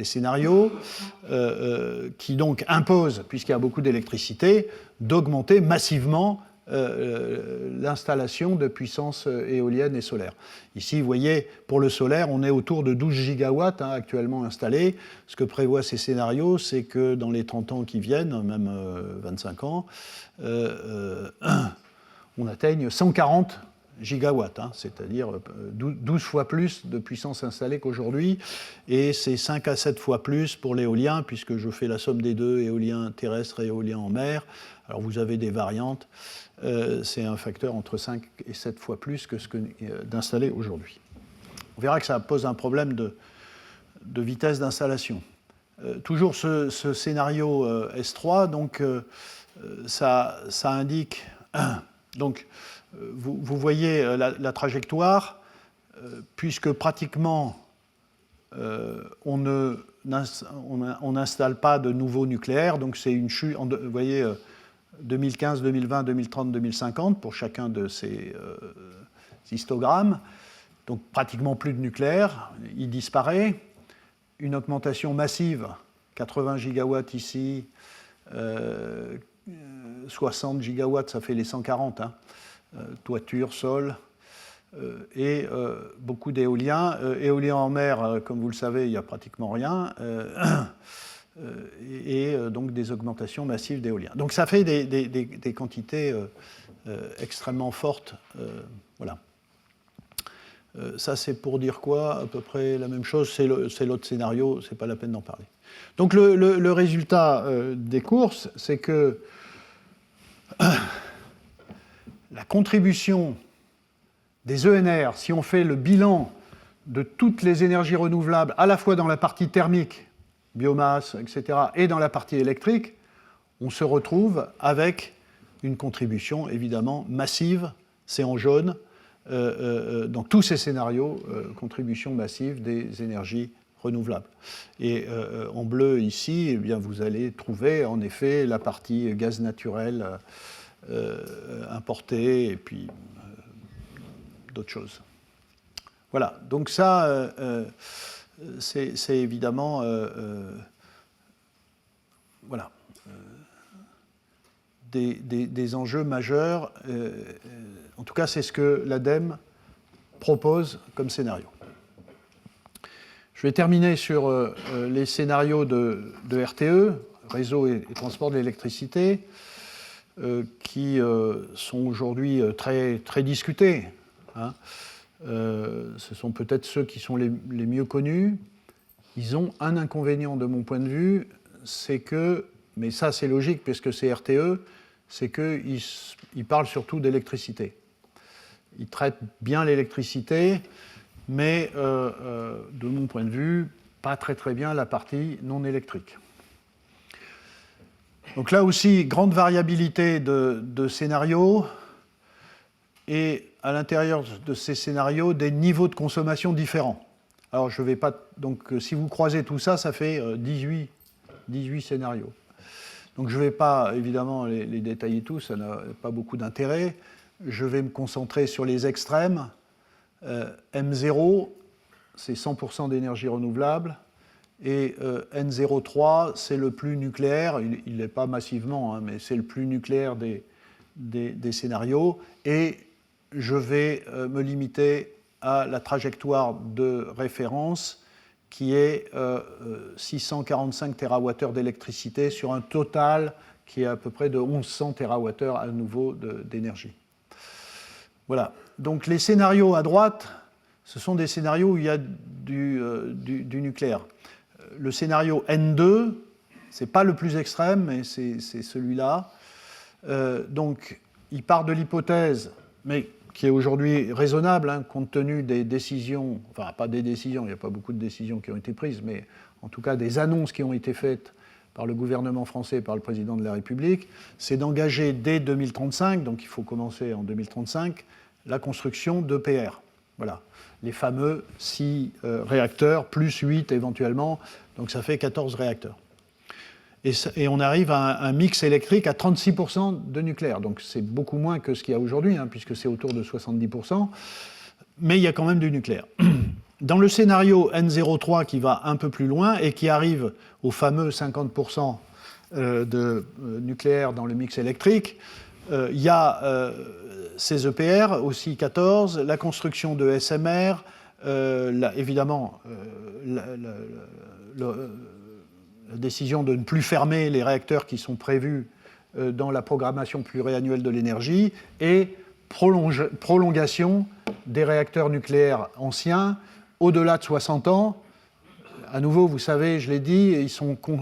Speaker 1: scénarios qui donc imposent, puisqu'il y a beaucoup d'électricité, d'augmenter massivement l'installation de puissances éoliennes et solaires. Ici, vous voyez, pour le solaire, on est autour de 12 gigawatts actuellement installés. Ce que prévoient ces scénarios, c'est que dans les 30 ans qui viennent, même 25 ans, on atteigne 140 gigawatts, c'est-à-dire 12 fois plus de puissance installée qu'aujourd'hui, et c'est 5 à 7 fois plus pour l'éolien, puisque je fais la somme des deux, éolien terrestre et éolien en mer. Alors vous avez des variantes, c'est un facteur entre 5 et 7 fois plus que ce d'installer aujourd'hui. On verra que ça pose un problème de vitesse d'installation. Toujours ce scénario S3, donc ça indique... donc, vous voyez la trajectoire, puisque pratiquement on n'installe pas de nouveaux nucléaires, donc c'est une chute, vous voyez, 2015, 2020, 2030, 2050 pour chacun de ces histogrammes, donc pratiquement plus de nucléaire, il disparaît, une augmentation massive, 80 gigawatts ici, 60 gigawatts, ça fait les 140, toiture, sol, et beaucoup d'éoliens. Éolien en mer, comme vous le savez, il n'y a pratiquement rien. et donc des augmentations massives d'éolien. Donc ça fait des quantités extrêmement fortes. Voilà. Ça, c'est pour dire quoi? À peu près la même chose. C'est l'autre scénario, c'est pas la peine d'en parler. Donc le résultat des courses, c'est que la contribution des ENR, si on fait le bilan de toutes les énergies renouvelables, à la fois dans la partie thermique, biomasse, etc., et dans la partie électrique, on se retrouve avec une contribution évidemment massive, c'est en jaune, dans tous ces scénarios, contribution massive des énergies renouvelables. Et en bleu ici, eh bien, vous allez trouver en effet la partie gaz naturel importé et puis d'autres choses. Voilà, donc ça, c'est évidemment voilà, des enjeux majeurs. En tout cas, c'est ce que l'ADEME propose comme scénario. Je vais terminer sur les scénarios de RTE, réseau et transport de l'électricité, qui sont aujourd'hui très, très discutés. Hein. Ce sont peut-être ceux qui sont les mieux connus. Ils ont un inconvénient de mon point de vue, c'est que, mais ça c'est logique puisque c'est RTE, c'est qu'ils parlent surtout d'électricité. Ils traitent bien l'électricité, mais de mon point de vue, pas très très bien la partie non électrique. Donc là aussi, grande variabilité de scénarios, et à l'intérieur de ces scénarios, des niveaux de consommation différents. Alors je ne vais pas... Donc si vous croisez tout ça, ça fait 18 scénarios. Donc je ne vais pas, évidemment, les détailler tous, ça n'a pas beaucoup d'intérêt. Je vais me concentrer sur les extrêmes. M0, c'est 100% d'énergie renouvelable. Et N03, c'est le plus nucléaire. Il n'est pas massivement, hein, mais c'est le plus nucléaire des scénarios. Et je vais me limiter à la trajectoire de référence qui est 645 TWh d'électricité sur un total qui est à peu près de 1100 TWh à nouveau d'énergie. Voilà. Donc les scénarios à droite, ce sont des scénarios où il y a du nucléaire. Le scénario N2, ce n'est pas le plus extrême, mais c'est celui-là. Donc il part de l'hypothèse, mais qui est aujourd'hui raisonnable, hein, compte tenu des décisions, enfin pas des décisions, il n'y a pas beaucoup de décisions qui ont été prises, mais en tout cas des annonces qui ont été faites par le gouvernement français et par le président de la République, c'est d'engager dès 2035, donc il faut commencer en 2035, la construction d'EPR. Voilà, les fameux 6 réacteurs, plus 8 éventuellement, donc ça fait 14 réacteurs. Et on arrive à un mix électrique à 36% de nucléaire. Donc c'est beaucoup moins que ce qu'il y a aujourd'hui, hein, puisque c'est autour de 70%. Mais il y a quand même du nucléaire. Dans le scénario N03 qui va un peu plus loin et qui arrive au fameux 50% de nucléaire dans le mix électrique, il y a ces EPR, aussi 14, la construction de SMR, évidemment la décision de ne plus fermer les réacteurs qui sont prévus dans la programmation pluriannuelle de l'énergie et prolongation des réacteurs nucléaires anciens au-delà de 60 ans. À nouveau, vous savez, je l'ai dit,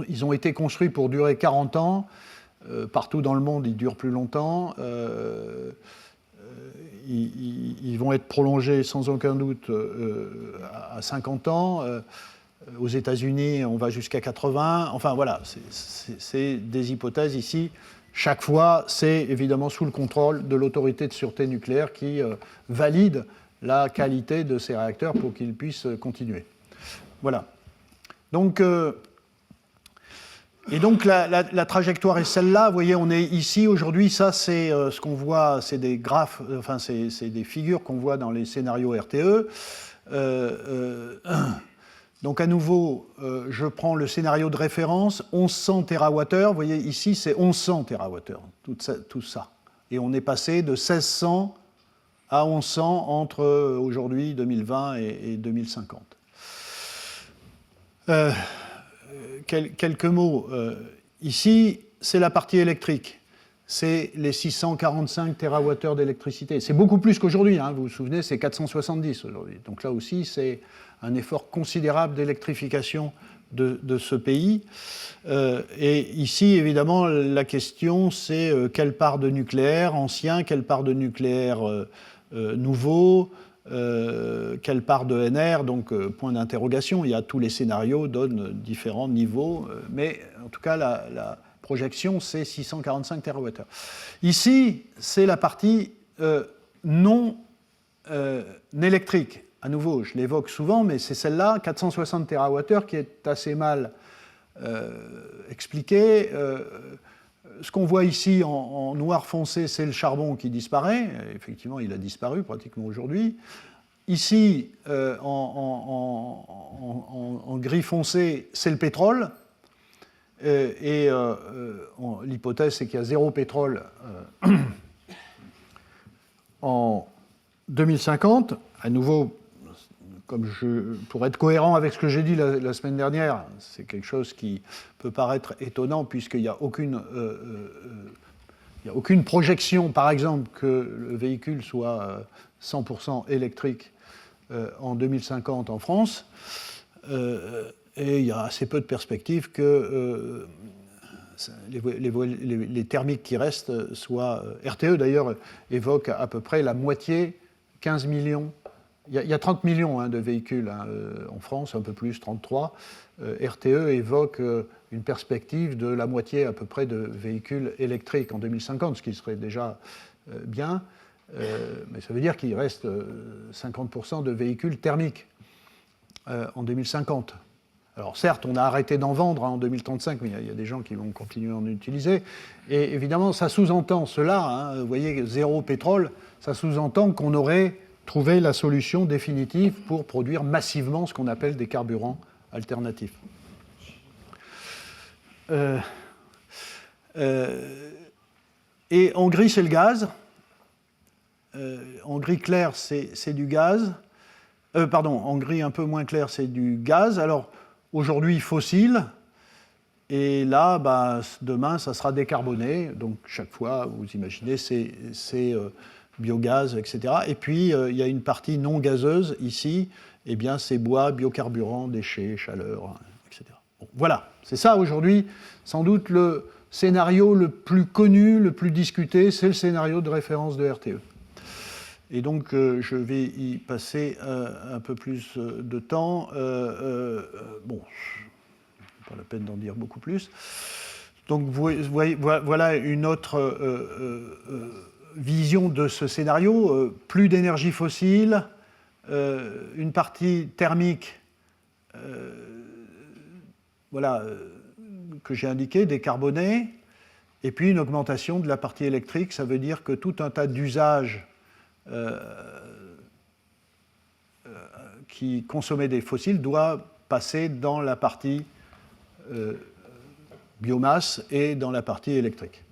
Speaker 1: ils ont été construits pour durer 40 ans. Partout dans le monde, ils durent plus longtemps. Ils vont être prolongés sans aucun doute à 50 ans. Aux États-Unis, on va jusqu'à 80. Enfin voilà, c'est des hypothèses ici. Chaque fois, c'est évidemment sous le contrôle de l'autorité de sûreté nucléaire qui valide la qualité de ces réacteurs pour qu'ils puissent continuer. Voilà. Donc, et donc la trajectoire est celle-là. Vous voyez, on est ici aujourd'hui. Ça, c'est ce qu'on voit, c'est des graphes, enfin c'est des figures qu'on voit dans les scénarios RTE. Donc à nouveau, je prends le scénario de référence, 1100 TWh. Vous voyez, ici, c'est 1100 TWh, tout ça. Et on est passé de 1600 à 1100 entre aujourd'hui, 2020 et 2050. quelques mots. Ici, c'est la partie électrique. C'est les 645 TWh d'électricité. C'est beaucoup plus qu'aujourd'hui, hein. Vous vous souvenez, c'est 470 aujourd'hui. Donc là aussi, c'est un effort considérable d'électrification de ce pays. Et ici, évidemment, la question, c'est quelle part de nucléaire ancien, quelle part de nucléaire nouveau, quelle part de NR, donc point d'interrogation. Il y a tous les scénarios, donnent différents niveaux, mais en tout cas, la projection, c'est 645 TWh. Ici, c'est la partie non électrique. À nouveau, je l'évoque souvent, mais c'est celle-là, 460 TWh, qui est assez mal expliquée. Ce qu'on voit ici en noir foncé, c'est le charbon qui disparaît. Effectivement, il a disparu pratiquement aujourd'hui. Ici, en gris foncé, c'est le pétrole. L'hypothèse, c'est qu'il y a zéro pétrole en 2050. À nouveau, pour être cohérent avec ce que j'ai dit la semaine dernière, c'est quelque chose qui peut paraître étonnant puisqu'il n'y a aucune projection, par exemple, que le véhicule soit 100% électrique en 2050 en France. Et il y a assez peu de perspectives que les thermiques qui restent soient... RTE, d'ailleurs, évoque à peu près la moitié, 15 millions. Il y a 30 millions de véhicules en France, un peu plus, 33. RTE évoque une perspective de la moitié à peu près de véhicules électriques en 2050, ce qui serait déjà bien. Mais ça veut dire qu'il reste 50% de véhicules thermiques en 2050. Alors certes, on a arrêté d'en vendre en 2035, mais il y a des gens qui vont continuer à en utiliser. Et évidemment, ça sous-entend cela. Vous voyez, zéro pétrole, ça sous-entend qu'on aurait trouvé la solution définitive pour produire massivement ce qu'on appelle des carburants alternatifs. Et en gris, c'est le gaz. En gris clair, c'est du gaz. En gris un peu moins clair, c'est du gaz. Alors, aujourd'hui, fossile. Et là, demain, ça sera décarboné. Donc, chaque fois, vous imaginez, c'est biogaz, etc. Et puis, il y a une partie non gazeuse ici. Eh bien, c'est bois, biocarburants, déchets, chaleur, etc. Bon, voilà, c'est ça aujourd'hui. Sans doute le scénario le plus connu, le plus discuté, c'est le scénario de référence de RTE. Et donc, je vais y passer un peu plus de temps. Bon, pas la peine d'en dire beaucoup plus. Donc, voilà une autre vision de ce scénario. Plus d'énergie fossile, une partie thermique, que j'ai indiquée, décarbonée, et puis une augmentation de la partie électrique. Ça veut dire que tout un tas d'usages qui consommaient des fossiles doit passer dans la partie biomasse et dans la partie électrique.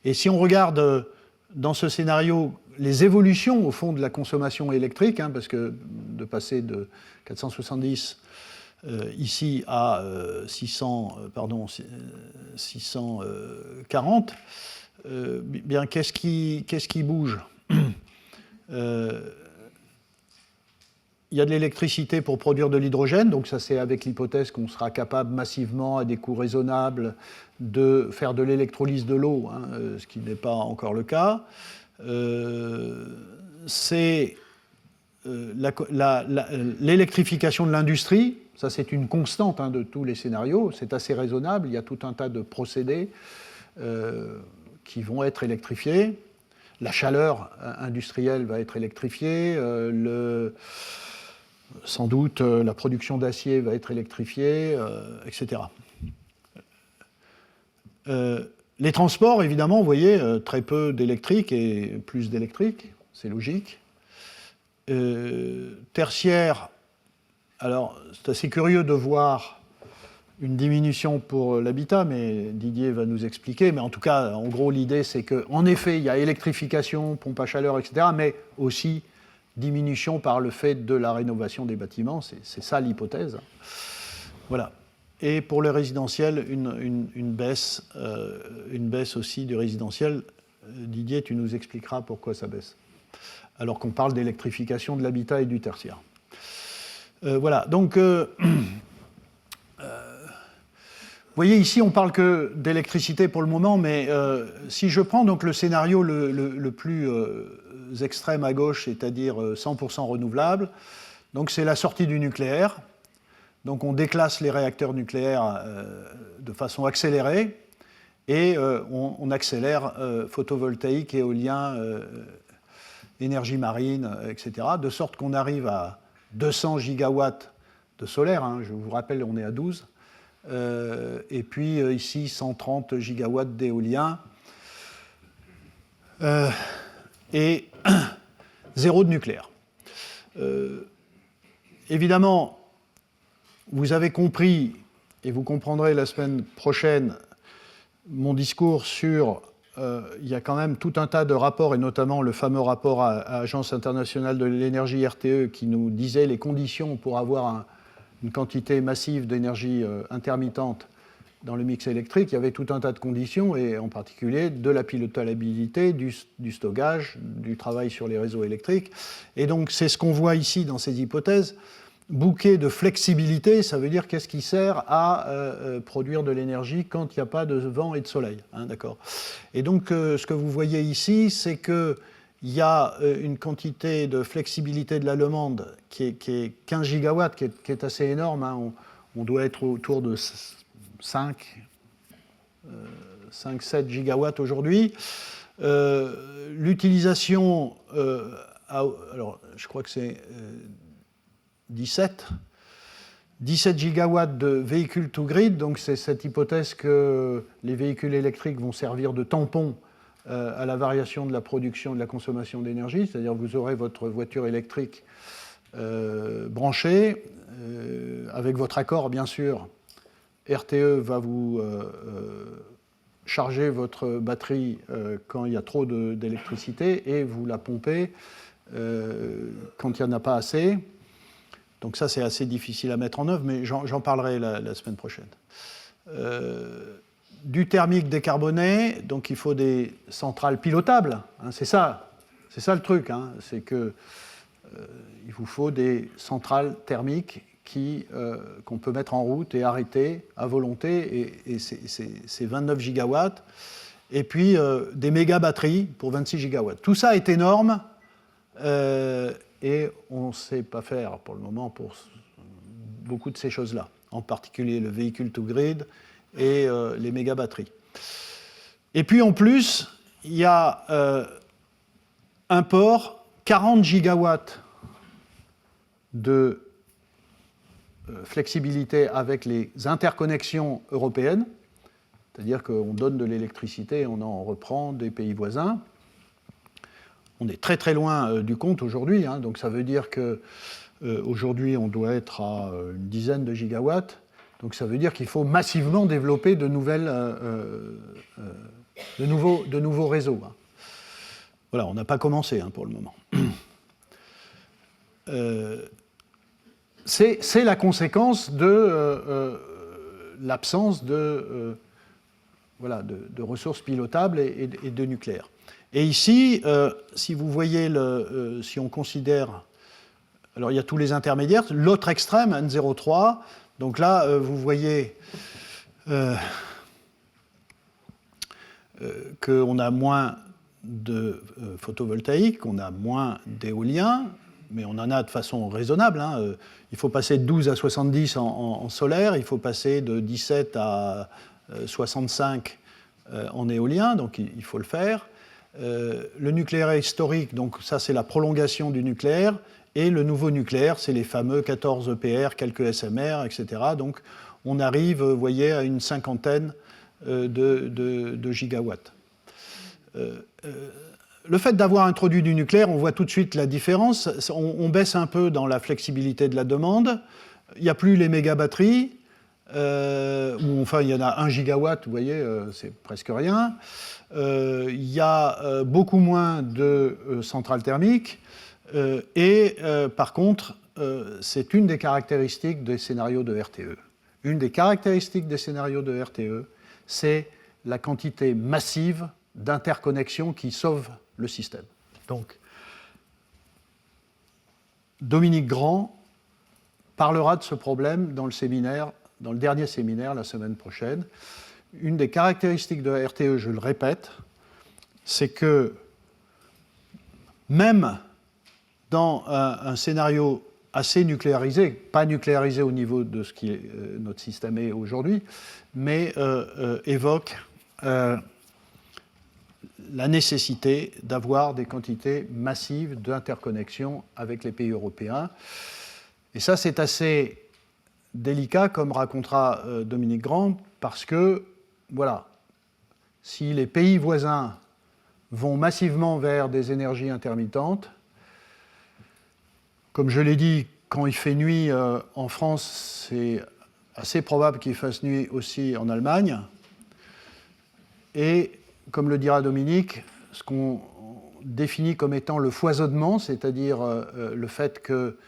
Speaker 1: Et si on regarde dans ce scénario les évolutions au fond de la consommation électrique, parce que de passer de 470 ici à 640, bien qu'est-ce qui bouge? Il y a de l'électricité pour produire de l'hydrogène, donc ça c'est avec l'hypothèse qu'on sera capable massivement, à des coûts raisonnables, de faire de l'électrolyse de l'eau, ce qui n'est pas encore le cas. C'est l'électrification de l'industrie, ça c'est une constante de tous les scénarios, c'est assez raisonnable, il y a tout un tas de procédés qui vont être électrifiés. La chaleur industrielle va être électrifiée, sans doute la production d'acier va être électrifiée, etc. Les transports, évidemment, vous voyez, très peu d'électrique et plus d'électrique, c'est logique. Tertiaire, alors c'est assez curieux de voir une diminution pour l'habitat, mais Didier va nous expliquer. Mais en tout cas, en gros, l'idée, c'est qu'en effet, il y a électrification, pompe à chaleur, etc., mais aussi diminution par le fait de la rénovation des bâtiments. C'est ça l'hypothèse. Voilà. Et pour le résidentiel, une baisse aussi du résidentiel. Didier, tu nous expliqueras pourquoi ça baisse, alors qu'on parle d'électrification de l'habitat et du tertiaire. Voilà, donc, vous voyez ici, on parle que d'électricité pour le moment, mais si je prends donc le scénario le plus extrême à gauche, c'est-à-dire 100% renouvelable, donc c'est la sortie du nucléaire. Donc on déclasse les réacteurs nucléaires de façon accélérée et on accélère photovoltaïque, éolien, énergie marine, etc., de sorte qu'on arrive à 200 gigawatts de solaire, hein, je vous rappelle, on est à 12, et puis ici 130 gigawatts d'éolien, et zéro de nucléaire. Évidemment, vous avez compris, et vous comprendrez la semaine prochaine, mon discours sur... il y a quand même tout un tas de rapports, et notamment le fameux rapport à Agence internationale de l'énergie RTE qui nous disait les conditions pour avoir une quantité massive d'énergie intermittente dans le mix électrique. Il y avait tout un tas de conditions, et en particulier de la pilotabilité, du stockage, du travail sur les réseaux électriques. Et donc c'est ce qu'on voit ici dans ces hypothèses. Bouquet de flexibilité, ça veut dire qu'est-ce qui sert à produire de l'énergie quand il n'y a pas de vent et de soleil, hein, d'accord. Et donc, ce que vous voyez ici, c'est qu'il y a une quantité de flexibilité de la demande qui est 15 gigawatts, qui est assez énorme, hein. On doit être autour de 5-7 gigawatts aujourd'hui. L'utilisation, alors je crois que c'est... 17 gigawatts de véhicules to grid, donc c'est cette hypothèse que les véhicules électriques vont servir de tampon à la variation de la production et de la consommation d'énergie, c'est-à-dire que vous aurez votre voiture électrique branchée, avec votre accord bien sûr, RTE va vous charger votre batterie quand il y a trop d'électricité et vous la pompez quand il n'y en a pas assez. Donc ça, c'est assez difficile à mettre en œuvre, mais j'en parlerai la semaine prochaine. Du thermique décarboné, donc il faut des centrales pilotables, hein, c'est ça le truc, hein, c'est que il vous faut des centrales thermiques qu'on peut mettre en route et arrêter à volonté, et c'est 29 gigawatts, et puis des méga-batteries pour 26 gigawatts. Tout ça est énorme, et on ne sait pas faire pour le moment pour beaucoup de ces choses-là, en particulier le véhicule to grid et les méga-batteries. Et puis en plus, il y a un port, 40 gigawatts de flexibilité avec les interconnexions européennes, c'est-à-dire qu'on donne de l'électricité et on en reprend des pays voisins. On est très très loin du compte aujourd'hui, hein, donc ça veut dire qu'aujourd'hui on doit être à une dizaine de gigawatts, donc ça veut dire qu'il faut massivement développer de nouveaux réseaux. Hein. Voilà, on n'a pas commencé pour le moment. C'est la conséquence de l'absence de ressources pilotables et de nucléaire. Et ici, si vous voyez, si on considère, alors il y a tous les intermédiaires, l'autre extrême, N03, donc là, vous voyez qu'on a moins de photovoltaïque, on a moins d'éolien, mais on en a de façon raisonnable. Hein. Il faut passer de 12 à 70 en solaire, il faut passer de 17 à 65 en éolien, donc il faut le faire. Le nucléaire historique, donc ça c'est la prolongation du nucléaire, et le nouveau nucléaire, c'est les fameux 14 EPR, quelques SMR, etc. Donc on arrive, vous voyez, à une cinquantaine de gigawatts. Le fait d'avoir introduit du nucléaire, on voit tout de suite la différence. On baisse un peu dans la flexibilité de la demande. Il n'y a plus les méga-batteries, enfin il y en a 1 gigawatt, vous voyez, c'est presque rien. Il y a beaucoup moins de centrales thermiques, et par contre, c'est une des caractéristiques des scénarios de RTE. Une des caractéristiques des scénarios de RTE, c'est la quantité massive d'interconnexions qui sauve le système. Donc, Dominique Grand parlera de ce problème dans le dernier séminaire la semaine prochaine. Une des caractéristiques de RTE, je le répète, c'est que même dans un scénario assez nucléarisé, pas nucléarisé au niveau de ce qui est notre système est aujourd'hui, mais évoque la nécessité d'avoir des quantités massives d'interconnexions avec les pays européens. Et ça, c'est assez délicat, comme racontera Dominique Grand, parce que, voilà, si les pays voisins vont massivement vers des énergies intermittentes, comme je l'ai dit, quand il fait nuit en France, c'est assez probable qu'il fasse nuit aussi en Allemagne. Et, comme le dira Dominique, ce qu'on définit comme étant le foisonnement, c'est-à-dire le fait que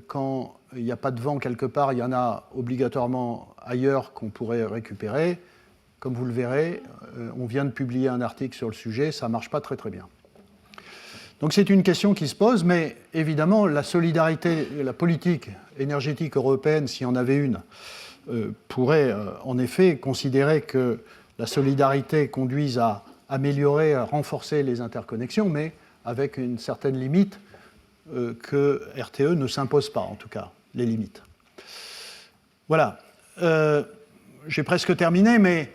Speaker 1: quand il n'y a pas de vent quelque part, il y en a obligatoirement ailleurs qu'on pourrait récupérer. Comme vous le verrez, on vient de publier un article sur le sujet, ça ne marche pas très très bien. Donc c'est une question qui se pose, mais évidemment, la solidarité, la politique énergétique européenne, s'il y en avait une, pourrait en effet considérer que la solidarité conduise à améliorer, à renforcer les interconnexions, mais avec une certaine limite que RTE ne s'impose pas, en tout cas, les limites. Voilà. J'ai presque terminé, mais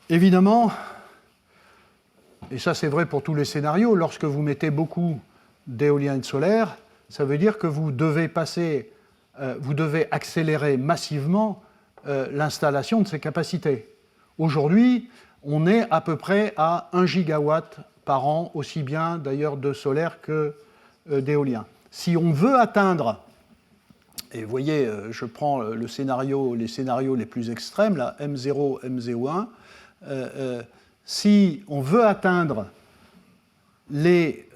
Speaker 1: évidemment, et ça c'est vrai pour tous les scénarios, lorsque vous mettez beaucoup d'éolien et de solaire, ça veut dire que vous devez accélérer massivement l'installation de ces capacités. Aujourd'hui, on est à peu près à 1 gigawatt par an, aussi bien d'ailleurs de solaire que d'éolien. Si on veut atteindre, et vous voyez, je prends les scénarios les plus extrêmes, là, M0, MZO1, si on veut atteindre les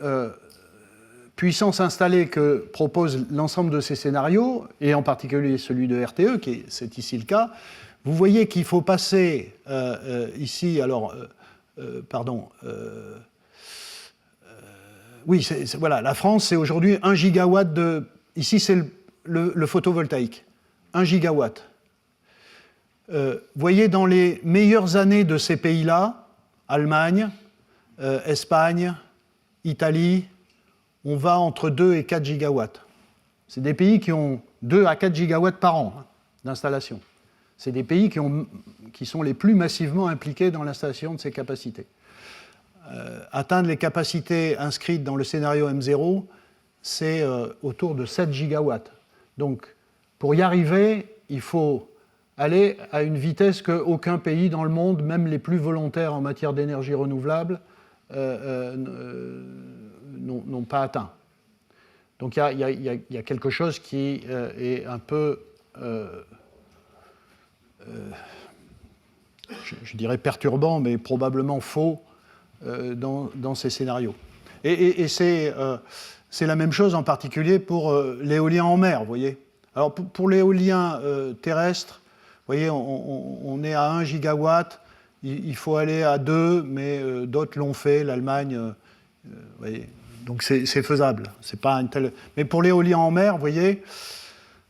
Speaker 1: puissances installées que propose l'ensemble de ces scénarios, et en particulier celui de RTE, c'est ici le cas, vous voyez qu'il faut passer ici, alors, oui, voilà, la France, c'est aujourd'hui 1 gigawatt de... Ici, c'est le photovoltaïque, 1 gigawatt. Vous voyez, dans les meilleures années de ces pays-là, Allemagne, Espagne, Italie, on va entre 2 et 4 gigawatts. C'est des pays qui ont 2 à 4 gigawatts par an d'installation. C'est des pays qui sont les plus massivement impliqués dans l'installation de ces capacités. Atteindre les capacités inscrites dans le scénario M0, c'est autour de 7 gigawatts. Donc, pour y arriver, il faut aller à une vitesse qu'aucun pays dans le monde, même les plus volontaires en matière d'énergie renouvelable, n'ont pas atteint. Donc, il y a quelque chose qui est un peu... je dirais perturbant, mais probablement faux dans ces scénarios. Et c'est la même chose en particulier pour l'éolien en mer, vous voyez. Alors pour l'éolien terrestre, vous voyez, on est à 1 gigawatt, il faut aller à 2, mais d'autres l'ont fait, l'Allemagne, vous voyez. Donc c'est faisable. C'est pas une telle... Mais pour l'éolien en mer, vous voyez,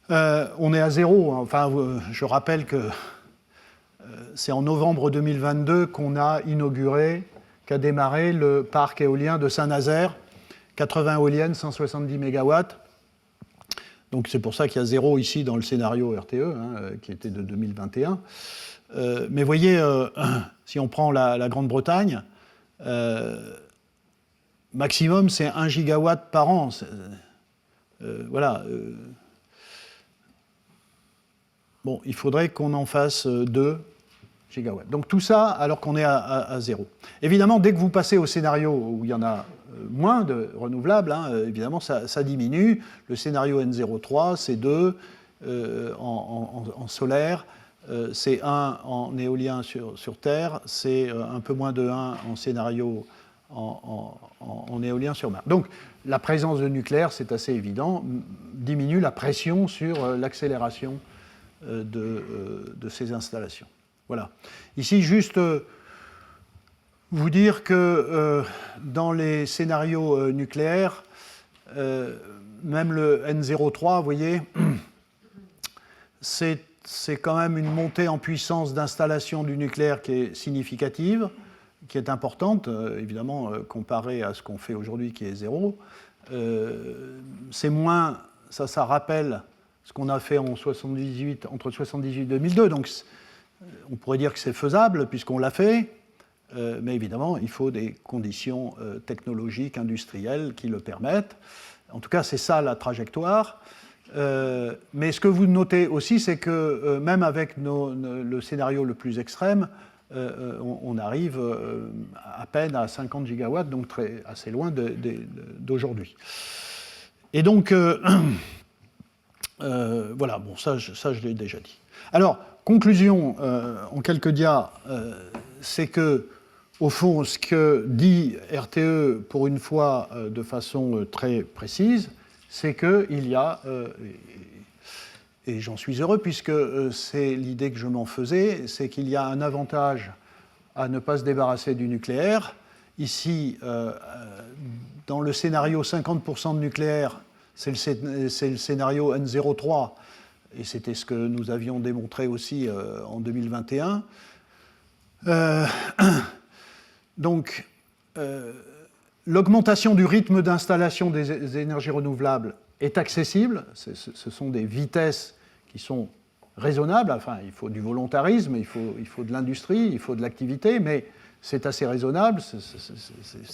Speaker 1: on est à 0. Enfin, je rappelle que c'est en novembre 2022 qu'on a inauguré, qu'a démarré le parc éolien de Saint-Nazaire, 80 éoliennes, 170 MW. Donc c'est pour ça qu'il y a 0 ici dans le scénario RTE, qui était de 2021. Mais vous voyez, si on prend la Grande-Bretagne, maximum c'est 1 gigawatt par an. Voilà. Bon, il faudrait qu'on en fasse 2 gigawatts. Donc tout ça alors qu'on est à 0. Évidemment, dès que vous passez au scénario où il y en a moins de renouvelables, évidemment ça diminue. Le scénario N03, c'est 2 en solaire, c'est 1 en éolien sur Terre, c'est un peu moins de 1 en scénario en éolien sur mer. Donc la présence de nucléaire, c'est assez évident, diminue la pression sur l'accélération de ces installations. Voilà. Ici, juste vous dire que dans les scénarios nucléaires, même le N03, vous voyez, c'est quand même une montée en puissance d'installation du nucléaire qui est significative, qui est importante, évidemment, comparée à ce qu'on fait aujourd'hui, qui est 0. C'est moins, ça rappelle ce qu'on a fait en 78, entre 78 et 2002, donc on pourrait dire que c'est faisable, puisqu'on l'a fait, mais évidemment, il faut des conditions technologiques, industrielles qui le permettent. En tout cas, c'est ça la trajectoire. Mais ce que vous notez aussi, c'est que même avec le scénario le plus extrême, on arrive à peine à 50 gigawatts, donc assez loin d'aujourd'hui. Et donc, voilà, bon, ça je l'ai déjà dit. Alors, conclusion en quelques dias, c'est que, au fond, ce que dit RTE, pour une fois, de façon très précise, c'est qu'il y a, et j'en suis heureux puisque c'est l'idée que je m'en faisais, c'est qu'il y a un avantage à ne pas se débarrasser du nucléaire. Ici, dans le scénario 50% de nucléaire, c'est le scénario N03, et c'était ce que nous avions démontré aussi en 2021. Donc, l'augmentation du rythme d'installation des énergies renouvelables est accessible. Ce sont des vitesses qui sont raisonnables. Enfin, il faut du volontarisme, il faut de l'industrie, il faut de l'activité, mais c'est assez raisonnable, ce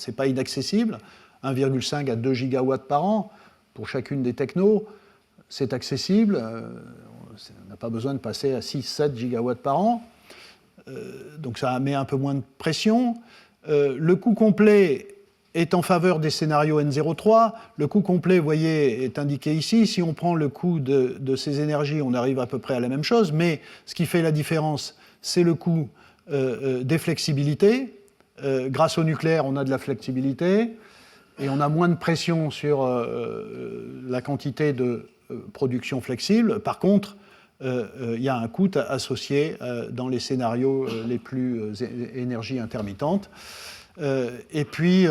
Speaker 1: n'est pas inaccessible. 1,5 à 2 gigawatts par an pour chacune des technos, c'est accessible. On n'a pas besoin de passer à 6-7 gigawatts par an. Donc ça met un peu moins de pression. Le coût complet est en faveur des scénarios N03. Le coût complet, vous voyez, est indiqué ici. Si on prend le coût de ces énergies, on arrive à peu près à la même chose. Mais ce qui fait la différence, c'est le coût des flexibilités. Grâce au nucléaire, on a de la flexibilité et on a moins de pression sur la quantité de production flexible. Par contre, il y a un coût associé dans les scénarios les plus énergie intermittente. Et puis,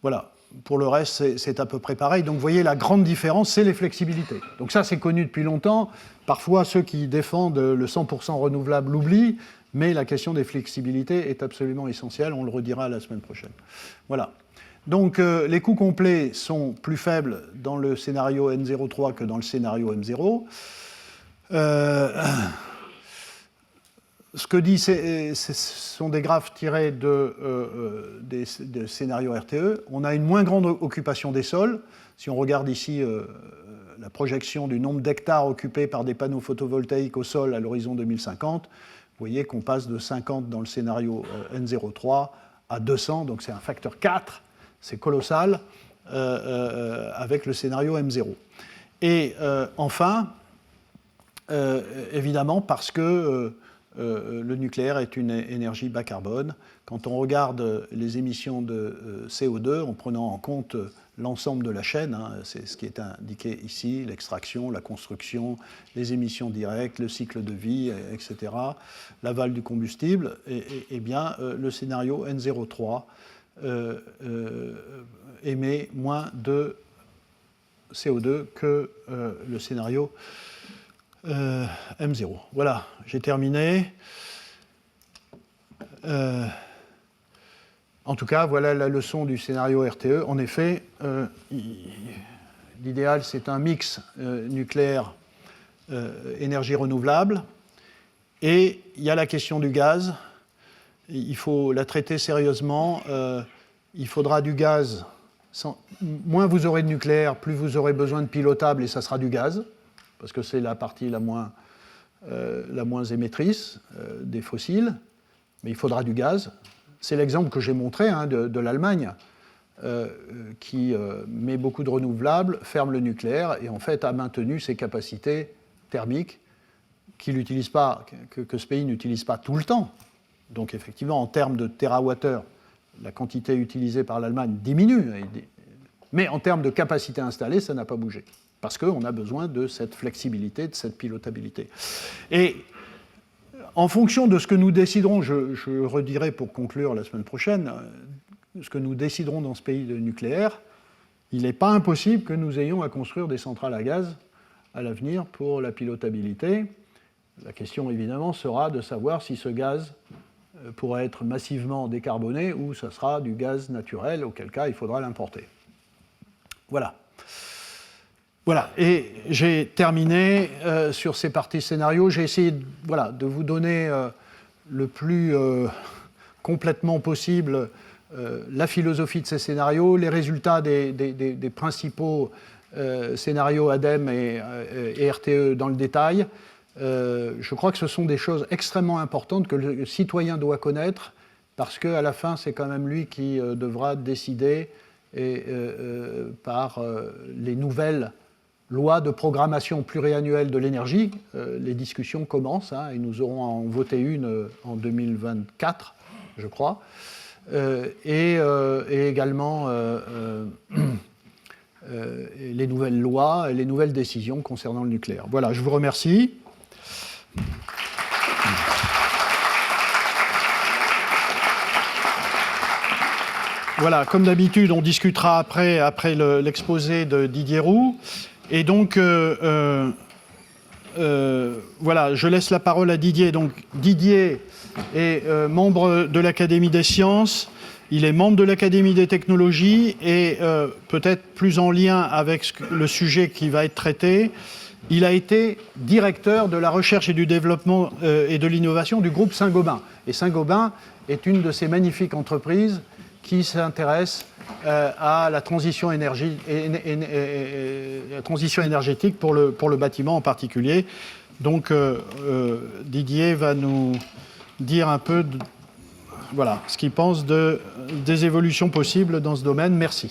Speaker 1: voilà, pour le reste, c'est à peu près pareil. Donc, vous voyez, la grande différence, c'est les flexibilités. Donc ça, c'est connu depuis longtemps. Parfois, ceux qui défendent le 100% renouvelable l'oublient, mais la question des flexibilités est absolument essentielle. On le redira la semaine prochaine. Voilà. Donc, les coûts complets sont plus faibles dans le scénario N03 que dans le scénario M0. Ce que dit, ce sont des graphes tirés des scénarios RTE. On a une moins grande occupation des sols. Si on regarde ici la projection du nombre d'hectares occupés par des panneaux photovoltaïques au sol à l'horizon 2050, vous voyez qu'on passe de 50 dans le scénario N03 à 200, donc c'est un facteur 4. C'est colossal avec le scénario M0. Et enfin, évidemment, parce que le nucléaire est une énergie bas carbone. Quand on regarde les émissions de CO2, en prenant en compte l'ensemble de la chaîne, hein, c'est ce qui est indiqué ici, l'extraction, la construction, les émissions directes, le cycle de vie, etc., l'aval du combustible, et bien le scénario N03 émet moins de CO2 que le scénario M0. Voilà, j'ai terminé. En tout cas, voilà la leçon du scénario RTE. En effet, l'idéal, c'est un mix nucléaire énergie renouvelable. Et il y a la question du gaz. Il faut la traiter sérieusement. Il faudra du gaz. Moins vous aurez de nucléaire, plus vous aurez besoin de pilotable, et ça sera du gaz, parce que c'est la partie la moins émettrice des fossiles. Mais il faudra du gaz. C'est l'exemple que j'ai montré hein, de l'Allemagne, qui met beaucoup de renouvelables, ferme le nucléaire, et en fait a maintenu ses capacités thermiques que ce pays n'utilise pas tout le temps. Donc effectivement, en termes de térawattheure, la quantité utilisée par l'Allemagne diminue. Mais en termes de capacité installée, ça n'a pas bougé. parce qu'on a besoin de cette flexibilité, de cette pilotabilité. Et en fonction de ce que nous déciderons, je redirai pour conclure la semaine prochaine, ce que nous déciderons dans ce pays de nucléaire, il n'est pas impossible que nous ayons à construire des centrales à gaz à l'avenir pour la pilotabilité. La question, évidemment, sera de savoir si ce gaz pourra être massivement décarboné ou ça sera du gaz naturel, auquel cas il faudra l'importer. Voilà. Voilà, et j'ai terminé sur ces parties scénarios. J'ai essayé de vous donner le plus complètement possible la philosophie de ces scénarios, les résultats des principaux scénarios ADEME et RTE dans le détail. Je crois que ce sont des choses extrêmement importantes que le citoyen doit connaître, parce qu'à la fin, c'est quand même lui qui devra décider par les nouvelles loi de programmation pluriannuelle de l'énergie. Les discussions commencent, et nous aurons à en voter une en 2024, je crois, et également les nouvelles lois et les nouvelles décisions concernant le nucléaire. Voilà, je vous remercie. Voilà, comme d'habitude, on discutera après l'exposé de Didier Roux. Et donc, voilà, je laisse la parole à Didier. Donc, Didier est membre de l'Académie des sciences, il est membre de l'Académie des technologies et peut-être plus en lien avec le sujet qui va être traité, il a été directeur de la recherche et du développement et de l'innovation du groupe Saint-Gobain. Et Saint-Gobain est une de ces magnifiques entreprises qui s'intéresse à la transition énergétique pour le bâtiment en particulier. Donc, Didier va nous dire un peu ce qu'il pense des évolutions possibles dans ce domaine. Merci.